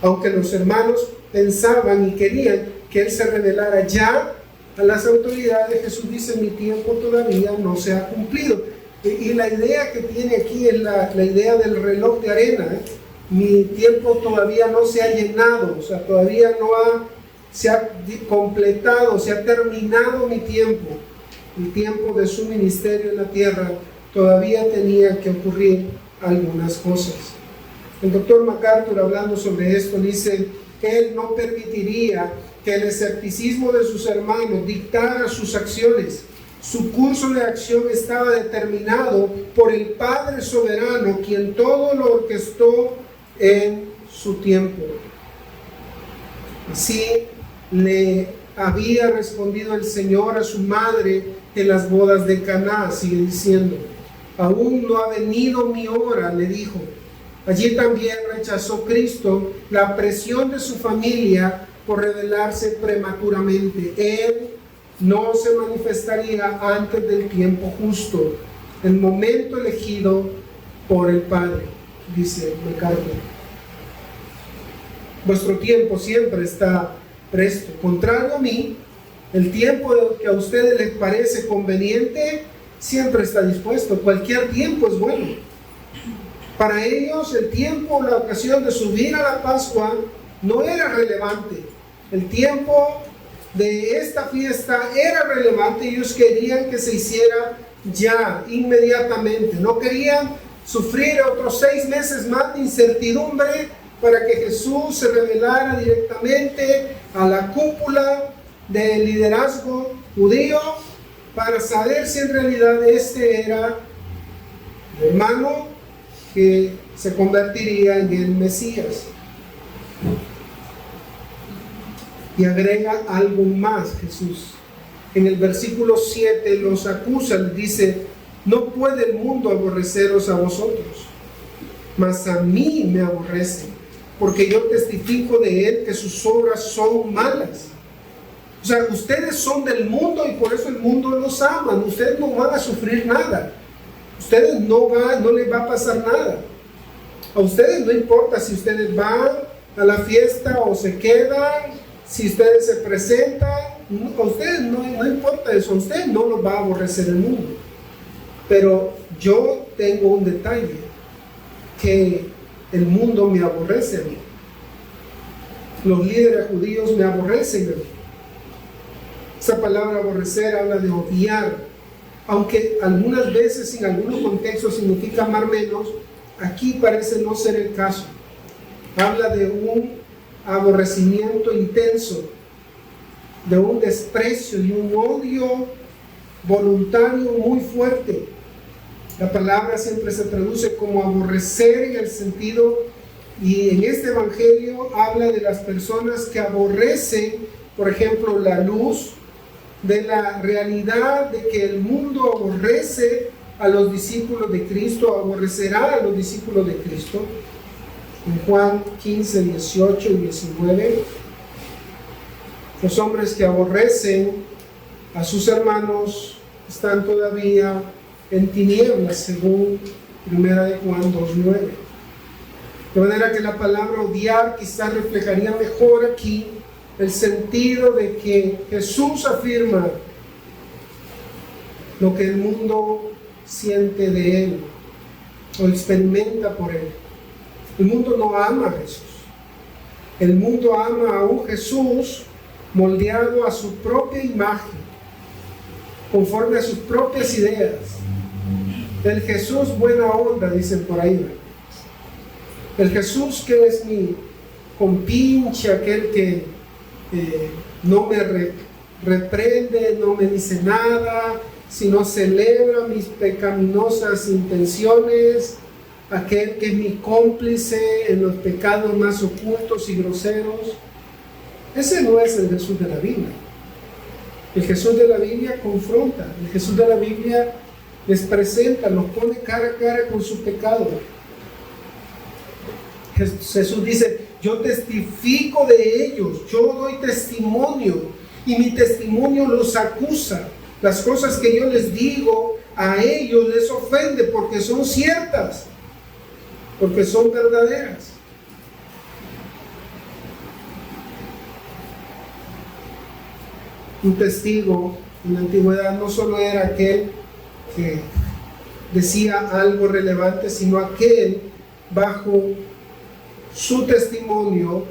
Aunque los hermanos pensaban y querían que Él se revelara ya a las autoridades, Jesús dice: mi tiempo todavía no se ha cumplido. Y la idea que tiene aquí es la idea del reloj de arena. Mi tiempo todavía no se ha llenado, o sea, todavía se ha completado, se ha terminado mi tiempo. El tiempo de su ministerio en la tierra, todavía tenía que ocurrir algunas cosas. El doctor MacArthur, hablando sobre esto, dice: Él no permitiría que el escepticismo de sus hermanos dictara sus acciones. Su curso de acción estaba determinado por el Padre soberano, quien todo lo orquestó en su tiempo. Así le había respondido el Señor a su madre en las bodas de Caná, sigue diciendo: aún no ha venido mi hora, le dijo. Allí también rechazó Cristo la presión de su familia por revelarse prematuramente. Él no se manifestaría antes del tiempo justo, el momento elegido por el Padre, dice MacArthur. Vuestro tiempo siempre está presto. Contrario a mí, el tiempo que a ustedes les parece conveniente siempre está dispuesto. Cualquier tiempo es bueno. Para ellos el tiempo, la ocasión de subir a la Pascua no era relevante. El tiempo de esta fiesta era relevante. Ellos querían que se hiciera ya, inmediatamente. No querían sufrir otros 6 meses más de incertidumbre para que Jesús se revelara directamente a la cúpula del liderazgo judío, para saber si en realidad este era el hermano que se convertiría en el Mesías. Y agrega algo más Jesús. En el versículo 7 los acusa, les dice: no puede el mundo aborreceros a vosotros, mas a mí me aborrecen, porque yo testifico de él que sus obras son malas. O sea, ustedes son del mundo y por eso el mundo los ama. Ustedes no van a sufrir nada. Ustedes no les va a pasar nada. A ustedes no importa si ustedes van a la fiesta o se quedan, si ustedes se presentan. A ustedes no importa eso. A ustedes no los va a aborrecer el mundo. Pero yo tengo un detalle, que el mundo me aborrece a mí. Los líderes judíos me aborrecen a mí. Esa palabra aborrecer habla de odiar, aunque algunas veces en algunos contextos significa amar menos. Aquí parece no ser el caso. Habla de un aborrecimiento intenso, de un desprecio y un odio voluntario muy fuerte. La palabra siempre se traduce como aborrecer en el sentido, y en este evangelio habla de las personas que aborrecen, por ejemplo, la luz, de la realidad de que el mundo aborrece a los discípulos de Cristo, aborrecerá a los discípulos de Cristo. En Juan 15, 18 y 19, los hombres que aborrecen a sus hermanos están todavía en tinieblas, según 1 Juan 2:9. De manera que la palabra odiar quizás reflejaría mejor aquí el sentido de que Jesús afirma lo que el mundo siente de él o experimenta por él. El mundo no ama a Jesús. El mundo ama a un Jesús moldeado a su propia imagen, conforme a sus propias ideas. El Jesús buena onda, dicen por ahí. El Jesús que es mi compinche, aquel que no me reprende, no me dice nada, sino celebra mis pecaminosas intenciones, aquel que es mi cómplice en los pecados más ocultos y groseros. Ese no es el Jesús de la Biblia. El Jesús de la Biblia confronta, el Jesús de la Biblia les presenta, los pone cara a cara con su pecado. Jesús dice: yo testifico de ellos, yo doy testimonio, y mi testimonio los acusa. Las cosas que yo les digo a ellos les ofende porque son ciertas, porque son verdaderas. Un testigo en la antigüedad no solo era aquel que decía algo relevante, sino aquel bajo su testimonio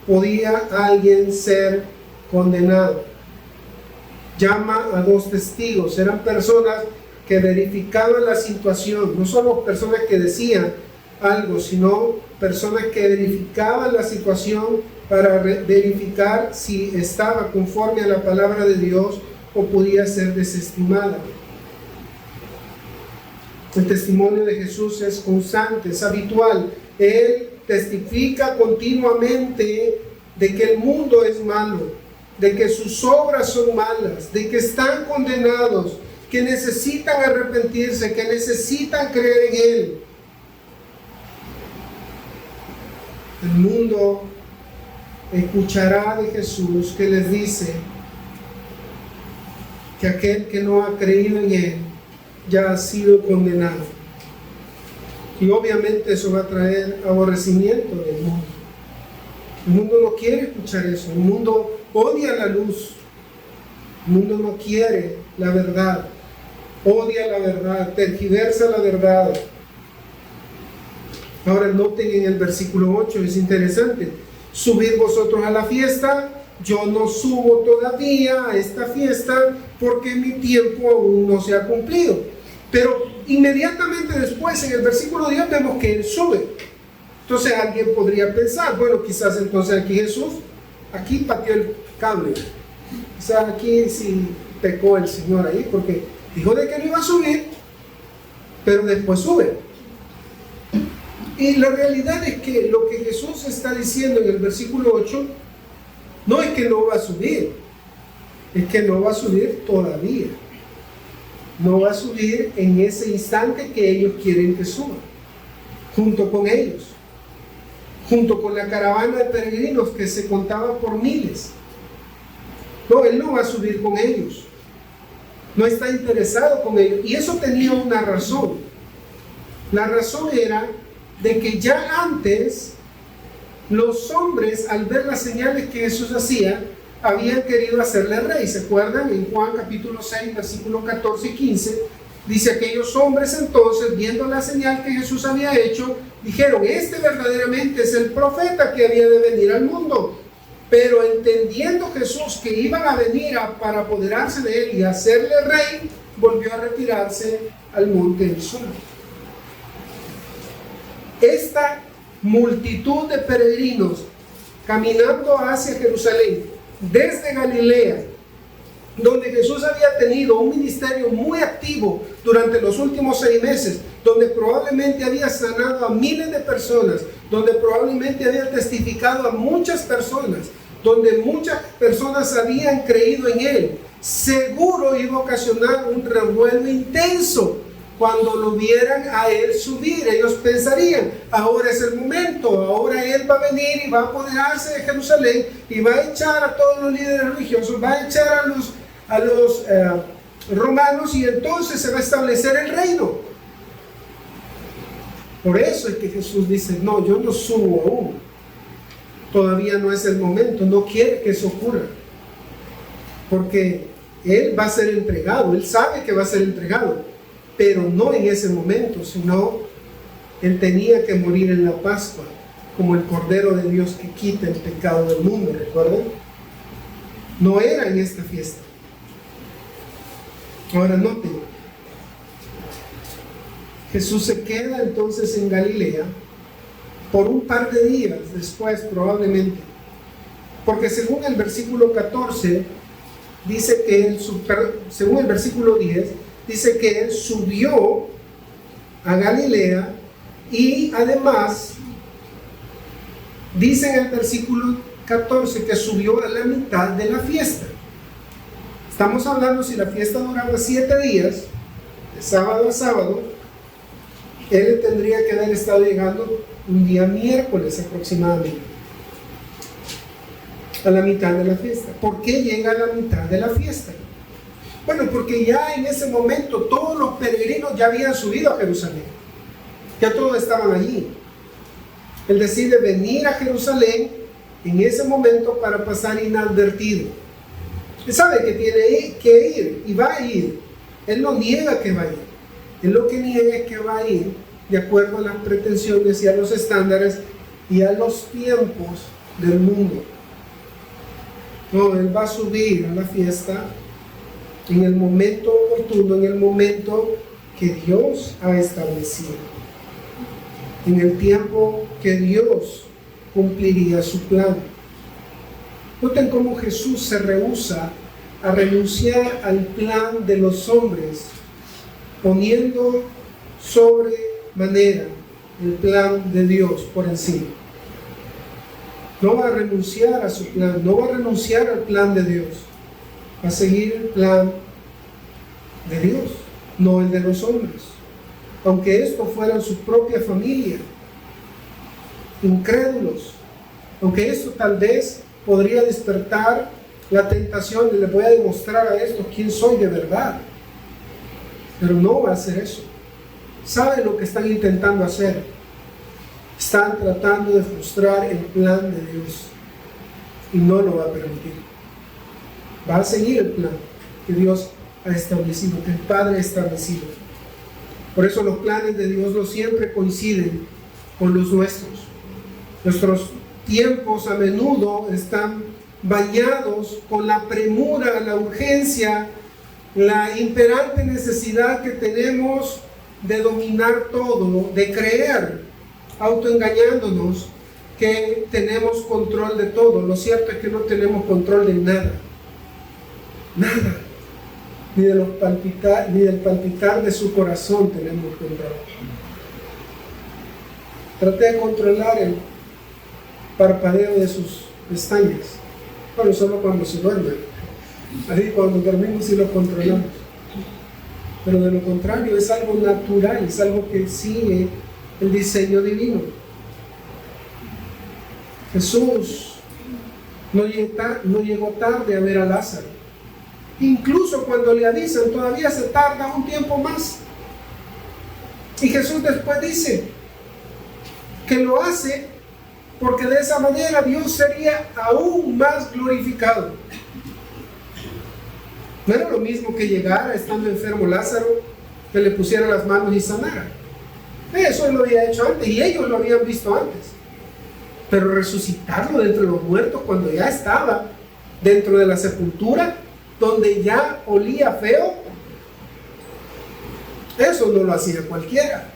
podía alguien ser condenado. Llama a dos testigos. Eran personas que verificaban la situación, no solo personas que decían algo, sino personas que verificaban la situación para verificar si estaba conforme a la palabra de Dios o podía ser desestimada. El testimonio de Jesús es constante, es habitual. Él testifica continuamente de que el mundo es malo, de que sus obras son malas, de que están condenados, que necesitan arrepentirse, que necesitan creer en Él. El mundo escuchará de Jesús que les dice que aquel que no ha creído en Él ya ha sido condenado. Y obviamente eso va a traer aborrecimiento del mundo. El mundo no quiere escuchar eso. El mundo odia la luz. El mundo no quiere la verdad. Odia la verdad, tergiversa la verdad. Ahora noten en el versículo 8, es interesante. Subid vosotros a la fiesta. Yo no subo todavía a esta fiesta porque mi tiempo aún no se ha cumplido. Pero inmediatamente después, en el versículo 10, vemos que Él sube. Entonces alguien podría pensar, bueno, quizás entonces aquí Jesús, aquí pateó el cable. Quizás aquí sí pecó el Señor ahí, porque dijo de que no iba a subir pero después sube. Y la realidad es que lo que Jesús está diciendo en el versículo 8 no es que no va a subir, es que no va a subir todavía. No va a subir en ese instante que ellos quieren que suba, junto con ellos, junto con la caravana de peregrinos que se contaba por miles. No, Él no va a subir con ellos, no está interesado con ellos. Y eso tenía una razón. La razón era de que ya antes los hombres, al ver las señales que Jesús hacía, habían querido hacerle rey. ¿Se acuerdan? En Juan capítulo 6, versículos 14 y 15, dice: aquellos hombres entonces, viendo la señal que Jesús había hecho, dijeron: este verdaderamente es el profeta que había de venir al mundo. Pero entendiendo Jesús que iban a venir para apoderarse de él y hacerle rey, volvió a retirarse al monte del Sol. Esta multitud de peregrinos caminando hacia Jerusalén desde Galilea, donde Jesús había tenido un ministerio muy activo durante los últimos 6 meses, donde probablemente había sanado a miles de personas, donde probablemente había testificado a muchas personas, donde muchas personas habían creído en él, seguro iba a ocasionar un revuelo intenso. Cuando lo vieran a él subir, ellos pensarían: ahora es el momento, ahora él va a venir y va a apoderarse de Jerusalén y va a echar a todos los líderes religiosos, va a echar a los romanos, y entonces se va a establecer el reino. Por eso es que Jesús dice: no, yo no subo aún, todavía no es el momento, no quiere que eso ocurra, porque él va a ser entregado, él sabe que va a ser entregado, pero no en ese momento, sino él tenía que morir en la Pascua, como el Cordero de Dios que quita el pecado del mundo, ¿recuerdan? No era en esta fiesta. Ahora noten, Jesús se queda entonces en Galilea por un par de días después, probablemente, porque según el versículo 14 dice que él, según el versículo 10 dice que él subió a Galilea, y además dice en el versículo 14 que subió a la mitad de la fiesta. Estamos hablando, si la fiesta duraba 7 días, de sábado a sábado, él tendría que haber estado llegando un día miércoles aproximadamente, a la mitad de la fiesta. ¿Por qué llega a la mitad de la fiesta? Bueno, porque ya en ese momento todos los peregrinos ya habían subido a Jerusalén, ya todos estaban allí. Él decide venir a Jerusalén en ese momento para pasar inadvertido. Él sabe que tiene que ir y va a ir. Él no niega que va a ir. Él lo que niega es que va a ir de acuerdo a las pretensiones y a los estándares y a los tiempos del mundo. No, él va a subir a la fiesta en el momento oportuno, en el momento que Dios ha establecido, en el tiempo que Dios cumpliría su plan. Noten cómo Jesús se rehúsa a renunciar al plan de los hombres, poniendo sobremanera el plan de Dios por encima. No va a renunciar a su plan, no va a renunciar al plan de Dios, va a seguir el plan de Dios, no el de los hombres. Aunque esto fuera su propia familia, incrédulos, aunque esto tal vez podría despertar la tentación de: le voy a demostrar a estos quién soy de verdad. Pero no va a hacer eso. ¿Saben lo que están intentando hacer? Están tratando de frustrar el plan de Dios, y no lo va a permitir. Va a seguir el plan que Dios ha establecido, que el Padre ha establecido. Por eso los planes de Dios no siempre coinciden con los nuestros. Nuestros tiempos a menudo están bañados con la premura, la urgencia, la imperante necesidad que tenemos de dominar todo, de creer, autoengañándonos, que tenemos control de todo. Lo cierto es que no tenemos control de nada. Nada. ni del palpitar de su corazón tenemos control. Trate de controlar el parpadeo de sus pestañas. Bueno, solo cuando se duerme. Ahí cuando dormimos sí lo controlamos. Pero de lo contrario es algo natural, es algo que sigue el diseño divino. Jesús no llegó tarde a ver a Lázaro. Incluso cuando le avisan, todavía se tarda un tiempo más. Y Jesús después dice que lo hace porque de esa manera Dios sería aún más glorificado. No era lo mismo que llegara estando enfermo Lázaro, que le pusiera las manos y sanara. Eso él lo había hecho antes y ellos lo habían visto antes. Pero resucitarlo de entre los muertos cuando ya estaba dentro de la sepultura, donde ya olía feo, eso no lo hacía cualquiera.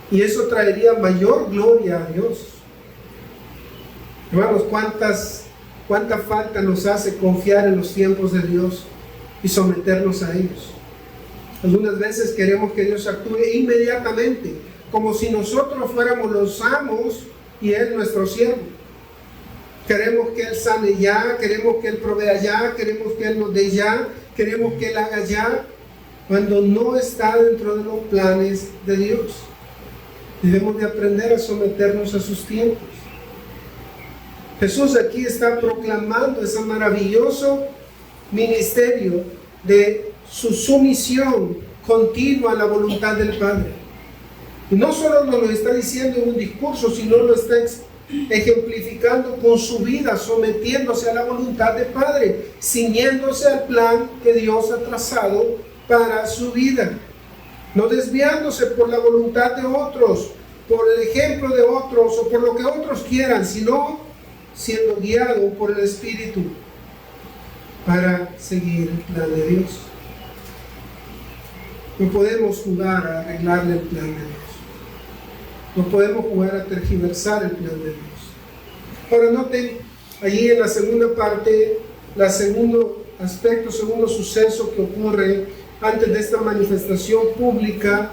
Y eso traería mayor gloria a Dios. Hermanos, cuánta falta nos hace confiar en los tiempos de Dios y someternos a ellos. Algunas veces queremos que Dios actúe inmediatamente, como si nosotros fuéramos los amos y Él nuestro siervo. Queremos que Él sane ya, queremos que Él provea ya, queremos que Él nos dé ya, queremos que Él haga ya, cuando no está dentro de los planes de Dios. Debemos de aprender a someternos a sus tiempos. Jesús aquí está proclamando ese maravilloso ministerio de su sumisión continua a la voluntad del Padre. Y no solo nos lo está diciendo en un discurso, sino lo está ejemplificando con su vida, sometiéndose a la voluntad del Padre, ciñéndose al plan que Dios ha trazado para su vida, no desviándose por la voluntad de otros, por el ejemplo de otros o por lo que otros quieran, sino siendo guiado por el Espíritu para seguir el plan de Dios. No podemos jugar a arreglarle el plan de Dios. No podemos jugar a tergiversar el plan de Dios. Ahora noten allí en la segunda parte, el segundo aspecto, segundo suceso que ocurre antes de esta manifestación pública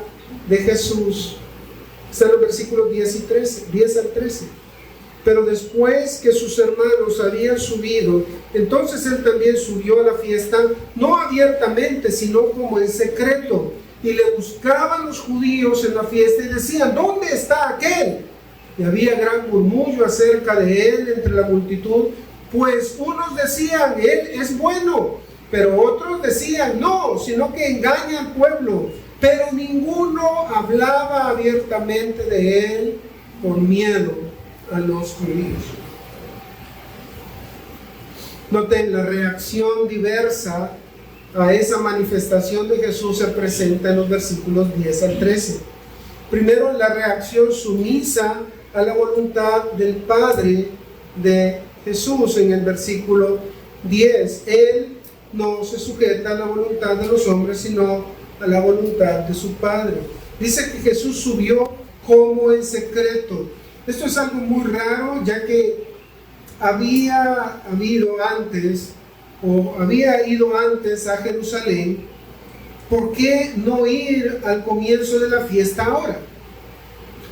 de Jesús. Está en los versículos 10 al 13. Pero después que sus hermanos habían subido, entonces él también subió a la fiesta, no abiertamente, sino como en secreto. Y le buscaban los judíos en la fiesta y decían: ¿dónde está aquel? Y había gran murmullo acerca de él entre la multitud, pues unos decían: él es bueno, pero otros decían: no, sino que engaña al pueblo. Pero ninguno hablaba abiertamente de él por miedo a los judíos. Noten, la reacción diversa a esa manifestación de Jesús se presenta en los versículos 10 al 13. Primero, la reacción sumisa a la voluntad del Padre de Jesús en el versículo 10. Él no se sujeta a la voluntad de los hombres, sino a la voluntad de su Padre. Dice que Jesús subió como en secreto. Esto es algo muy raro, ya que había ido antes a Jerusalén. ¿Por qué no ir al comienzo de la fiesta ahora?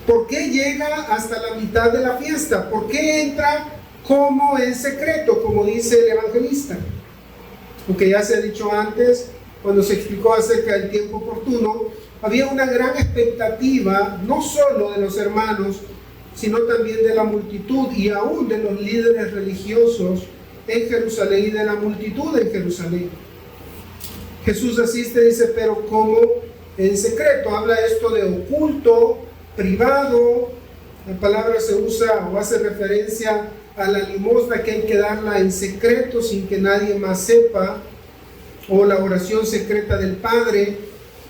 ¿Por qué llega hasta la mitad de la fiesta? ¿Por qué entra como en secreto, como dice el evangelista? Porque ya se ha dicho antes, cuando se explicó acerca del tiempo oportuno, había una gran expectativa, no solo de los hermanos, sino también de la multitud y aún de los líderes religiosos en Jerusalén y de la multitud en Jerusalén. Jesús asiste y dice: pero como en secreto. Habla esto de oculto, privado. La palabra se usa o hace referencia a la limosna, que hay que darla en secreto sin que nadie más sepa, o la oración secreta del Padre.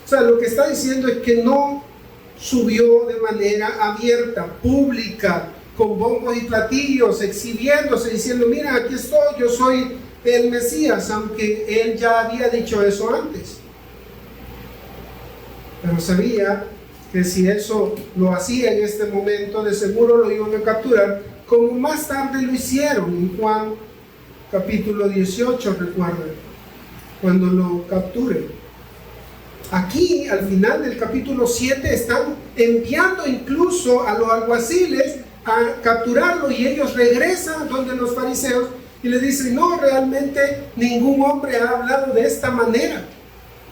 O sea, lo que está diciendo es que no subió de manera abierta, pública, con bombos y platillos, exhibiéndose, diciendo: mira, aquí estoy, yo soy el Mesías, aunque él ya había dicho eso antes. Pero sabía que si eso lo hacía en este momento, de seguro lo iban a capturar, como más tarde lo hicieron en Juan capítulo 18, recuerden. cuando lo capturen. Aquí, al final del capítulo 7, están enviando incluso a los alguaciles a capturarlo, y ellos regresan donde los fariseos y le dicen: no, realmente ningún hombre ha hablado de esta manera.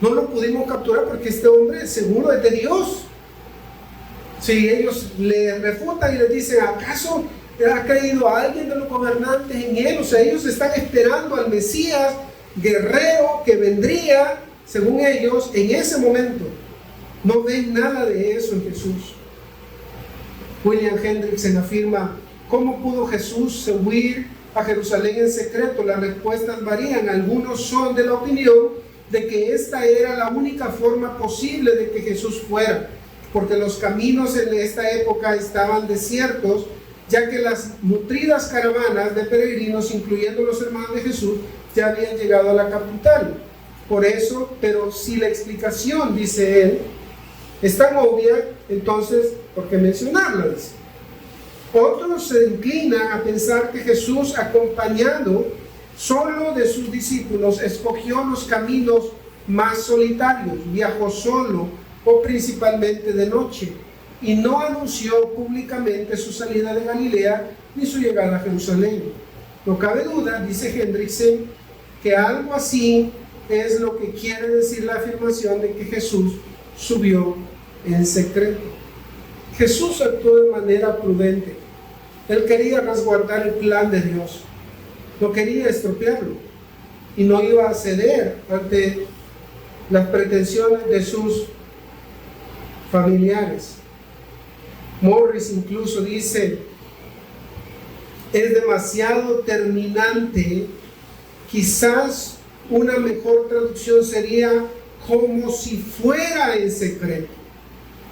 No lo pudimos capturar porque este hombre seguro es de Dios. Si ellos le refutan y le dicen: ¿acaso ha creído alguien de los gobernantes en él? O sea, ellos están esperando al Mesías guerrero que vendría, según ellos, en ese momento. No ven nada de eso en Jesús. William Hendrickson afirma: ¿cómo pudo Jesús huir a Jerusalén en secreto? Las respuestas varían. Algunos son de la opinión de que esta era la única forma posible de que Jesús fuera, porque los caminos en esta época estaban desiertos, ya que las nutridas caravanas de peregrinos, incluyendo los hermanos de Jesús, ya habían llegado a la capital. Por eso, pero si la explicación, dice él, es tan obvia, entonces, ¿por qué mencionarla? Dice. Otros se inclinan a pensar que Jesús, acompañado solo de sus discípulos, escogió los caminos más solitarios, viajó solo o principalmente de noche, y no anunció públicamente su salida de Galilea ni su llegada a Jerusalén. No cabe duda, dice Hendrickson, que algo así es lo que quiere decir la afirmación de que Jesús subió en secreto. Jesús actuó de manera prudente. Él quería resguardar el plan de Dios, no quería estropearlo, y no iba a ceder ante las pretensiones de sus familiares. Morris incluso dice: es demasiado terminante. Quizás una mejor traducción sería como si fuera en secreto,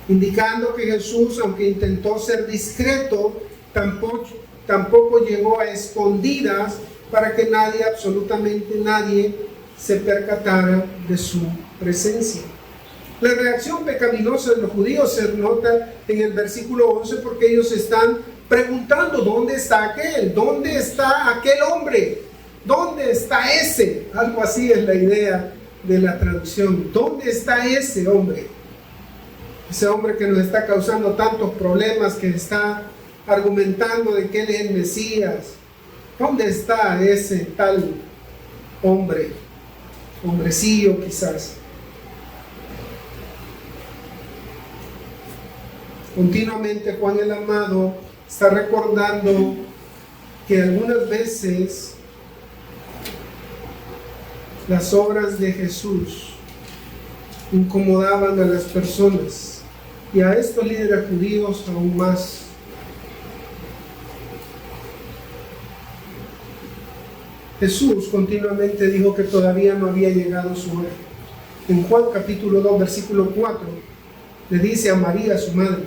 indicando que Jesús, aunque intentó ser discreto, tampoco llegó a escondidas para que nadie, absolutamente nadie, se percatara de su presencia. La reacción pecaminosa de los judíos se nota en el versículo 11, porque ellos están preguntando: ¿dónde está aquel? ¿Dónde está aquel hombre? ¿Dónde está ese? Algo así es la idea de la traducción. ¿Dónde está ese hombre? Ese hombre que nos está causando tantos problemas, que está argumentando de que él es el Mesías. ¿Dónde está ese tal hombre? Hombrecillo quizás. Continuamente Juan el Amado está recordando que algunas veces las obras de Jesús incomodaban a las personas, y a estos líderes judíos aún más. Jesús continuamente dijo que todavía no había llegado su hora. En Juan capítulo 2, versículo 4, le dice a María, su madre: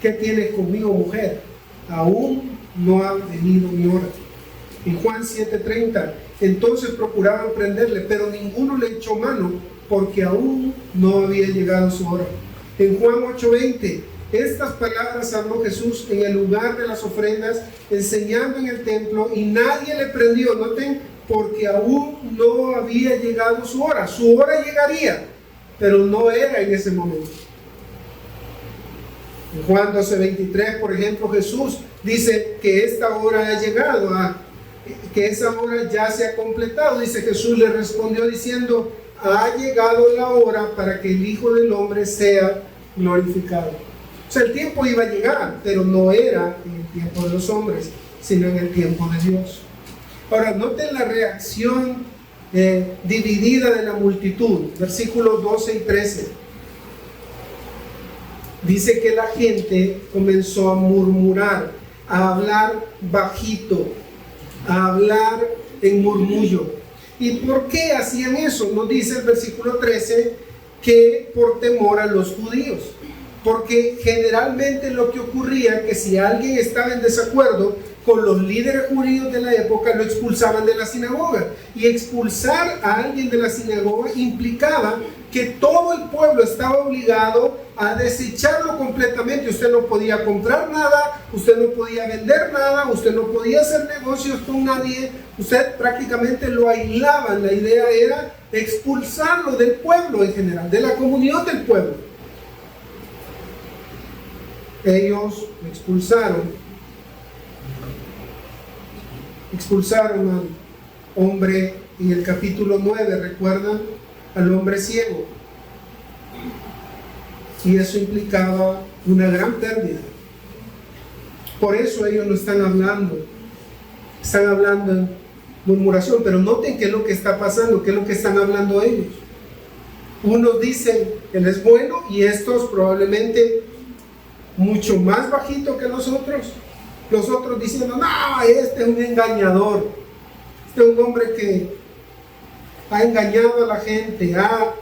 ¿qué tienes conmigo, mujer? Aún no ha venido mi hora. En Juan 7:30, entonces procuraban prenderle, pero ninguno le echó mano, porque aún no había llegado su hora. En Juan 8:20, estas palabras habló Jesús en el lugar de las ofrendas, enseñando en el templo, y nadie le prendió. Noten, porque aún no había llegado su hora. Su hora llegaría, pero no era en ese momento. En Juan 12:23, por ejemplo, Jesús dice que esta hora ha llegado, que esa hora ya se ha completado. Dice: Jesús le respondió diciendo: ha llegado la hora para que el Hijo del Hombre sea glorificado. O sea, el tiempo iba a llegar, pero no era en el tiempo de los hombres, sino en el tiempo de Dios. Ahora, noten la reacción dividida de la multitud. Versículos 12 y 13. Dice que la gente comenzó a murmurar, a hablar bajito, a hablar en murmullo. ¿Y por qué hacían eso? Nos dice el versículo 13 que por temor a los judíos. Porque generalmente lo que ocurría, que si alguien estaba en desacuerdo con los líderes judíos de la época, lo expulsaban de la sinagoga. Y expulsar a alguien de la sinagoga implicaba que todo el pueblo estaba obligado a desecharlo completamente. Usted no podía comprar nada, usted no podía vender nada, usted no podía hacer negocios con nadie, usted prácticamente lo aislaban. La idea era expulsarlo del pueblo en general, de la comunión del pueblo. Ellos lo expulsaron al hombre en el capítulo 9, ¿recuerdan? Al hombre ciego. Y eso implicaba una gran pérdida. Por eso ellos no están hablando en murmuración, pero noten qué es lo que está pasando, qué es lo que están hablando ellos. Unos dicen, Él es bueno, y estos probablemente mucho más bajito que los otros diciendo, no, este es un engañador, este es un hombre que ha engañado a la gente, ha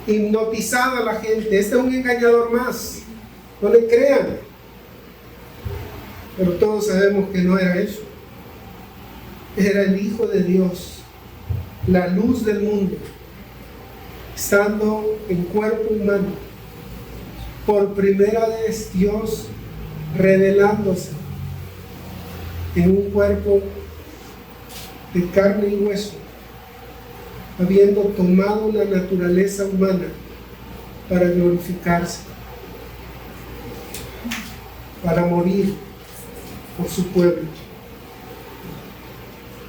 hipnotizado a la gente, este es un engañador más, no le crean. Pero todos sabemos que no era eso. Era el Hijo de Dios, la luz del mundo, estando en cuerpo humano. Por primera vez Dios revelándose en un cuerpo de carne y hueso, habiendo tomado la naturaleza humana para glorificarse, para morir por su pueblo,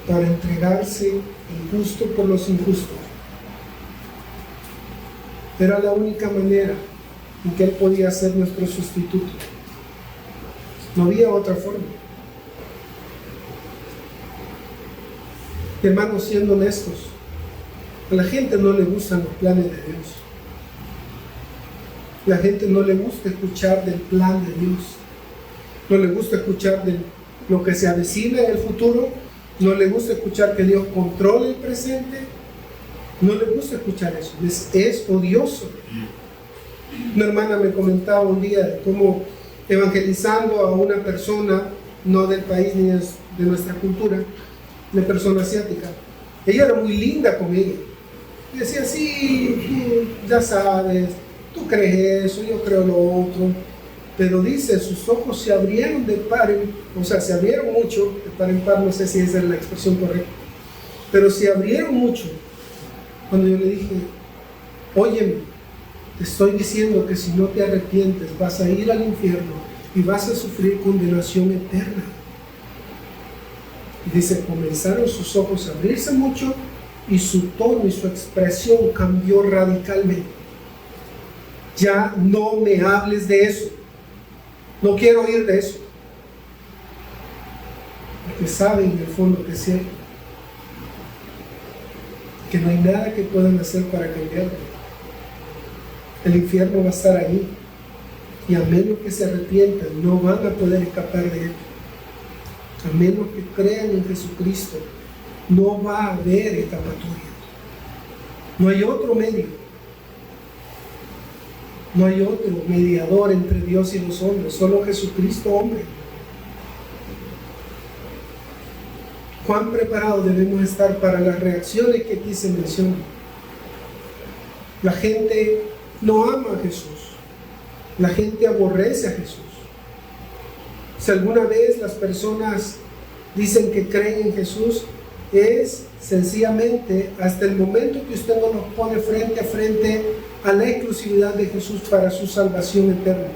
para entregarse el justo por los injustos. Era la única manera en que Él podía ser nuestro sustituto. No había otra forma. Hermanos, siendo honestos, a la gente no le gustan los planes de Dios. La gente no le gusta escuchar del plan de Dios. No le gusta escuchar de lo que se avecina en el futuro. No le gusta escuchar que Dios controle el presente. No le gusta escuchar eso. Es odioso. Una hermana me comentaba un día de cómo evangelizando a una persona, no del país ni de nuestra cultura, una persona asiática. Ella era muy linda con ella. Y decía, sí, tú ya sabes, tú crees eso, yo creo lo otro. Pero dice, sus ojos se abrieron de par en, o sea, se abrieron mucho, de par en par, no sé si esa es la expresión correcta, pero se abrieron mucho cuando yo le dije, óyeme, te estoy diciendo que si no te arrepientes vas a ir al infierno y vas a sufrir condenación eterna. Y dice, comenzaron sus ojos a abrirse mucho y su tono y su expresión cambió radicalmente. Ya no me hables de eso. No quiero oír de eso. Porque saben en el fondo que es cierto. Que no hay nada que puedan hacer para cambiarlo. El infierno va a estar ahí. Y a menos que se arrepientan, no van a poder escapar de él. A menos que crean en Jesucristo, no va a haber escapatoria. No hay otro medio. No hay otro mediador entre Dios y los hombres, solo Jesucristo hombre. ¿Cuán preparados debemos estar para las reacciones que aquí se mencionan? La gente no ama a Jesús. La gente aborrece a Jesús. Si alguna vez las personas dicen que creen en Jesús, es sencillamente hasta el momento que usted no los pone frente a frente a la exclusividad de Jesús para su salvación eterna.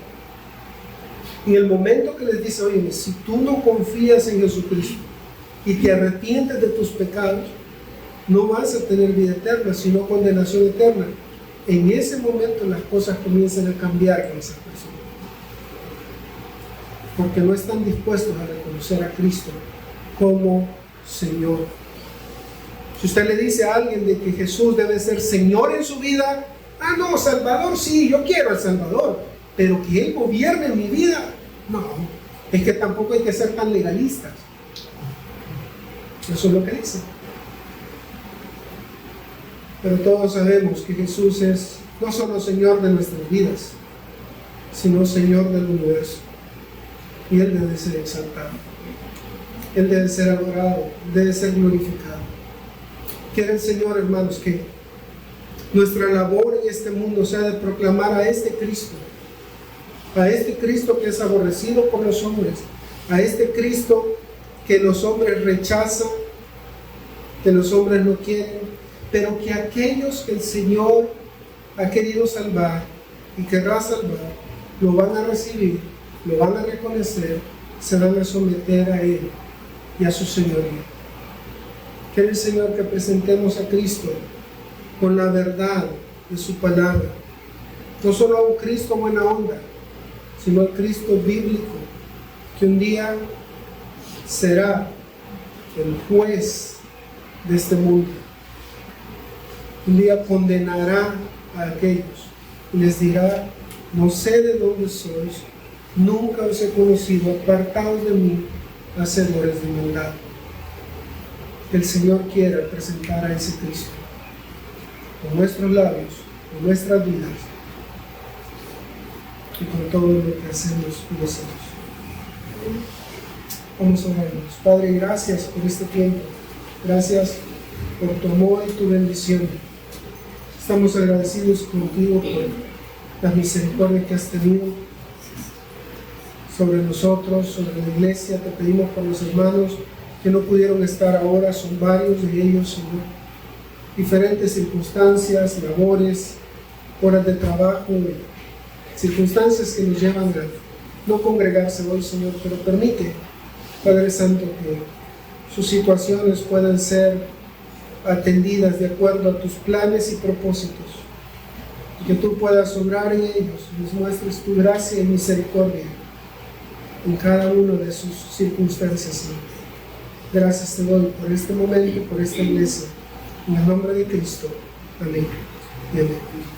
Y el momento que les dice, oye, si tú no confías en Jesucristo y te arrepientes de tus pecados, no vas a tener vida eterna, sino condenación eterna. En ese momento las cosas comienzan a cambiar con esas personas. Porque no están dispuestos a reconocer a Cristo como Señor. Si usted le dice a alguien de que Jesús debe ser Señor en su vida, no, Salvador, sí, yo quiero al Salvador, pero que Él gobierne mi vida, no, es que tampoco hay que ser tan legalistas. Eso es lo que dice. Pero todos sabemos que Jesús es no solo Señor de nuestras vidas, sino Señor del universo. Y Él debe ser exaltado. Él debe ser adorado, debe ser glorificado. Quiere el Señor, hermanos, que nuestra labor en este mundo sea de proclamar a este Cristo, a este Cristo que es aborrecido por los hombres, a este Cristo que los hombres rechazan, que los hombres no quieren, pero que aquellos que el Señor ha querido salvar y querrá salvar, lo van a recibir, lo van a reconocer, se van a someter a Él y a su señoría. Quiere el Señor que presentemos a Cristo con la verdad de su palabra, no solo a un Cristo buena onda, sino al Cristo bíblico, que un día será el juez de este mundo. Un día condenará a aquellos y les dirá: no sé de dónde sois, nunca os he conocido, apartaos de mí, hacedores de maldad. Que el Señor quiera presentar a ese Cristo con nuestros labios, con nuestras vidas y con todo lo que hacemos y hacemos. Vamos a orarnos. Padre, gracias por este tiempo. Gracias por tu amor y tu bendición. Estamos agradecidos contigo por la misericordia que has tenido sobre nosotros, sobre la iglesia. Te pedimos por los hermanos que no pudieron estar ahora, son varios de ellos, Señor. Diferentes circunstancias, labores, horas de trabajo, circunstancias que nos llevan a no congregarse hoy, Señor, pero permite, Padre Santo, que sus situaciones puedan ser atendidas de acuerdo a tus planes y propósitos, y que tú puedas obrar en ellos, les muestres tu gracia y misericordia en cada una de sus circunstancias, Señor. Gracias te doy por este momento, por esta iglesia, en el nombre de Cristo. Amén y amén.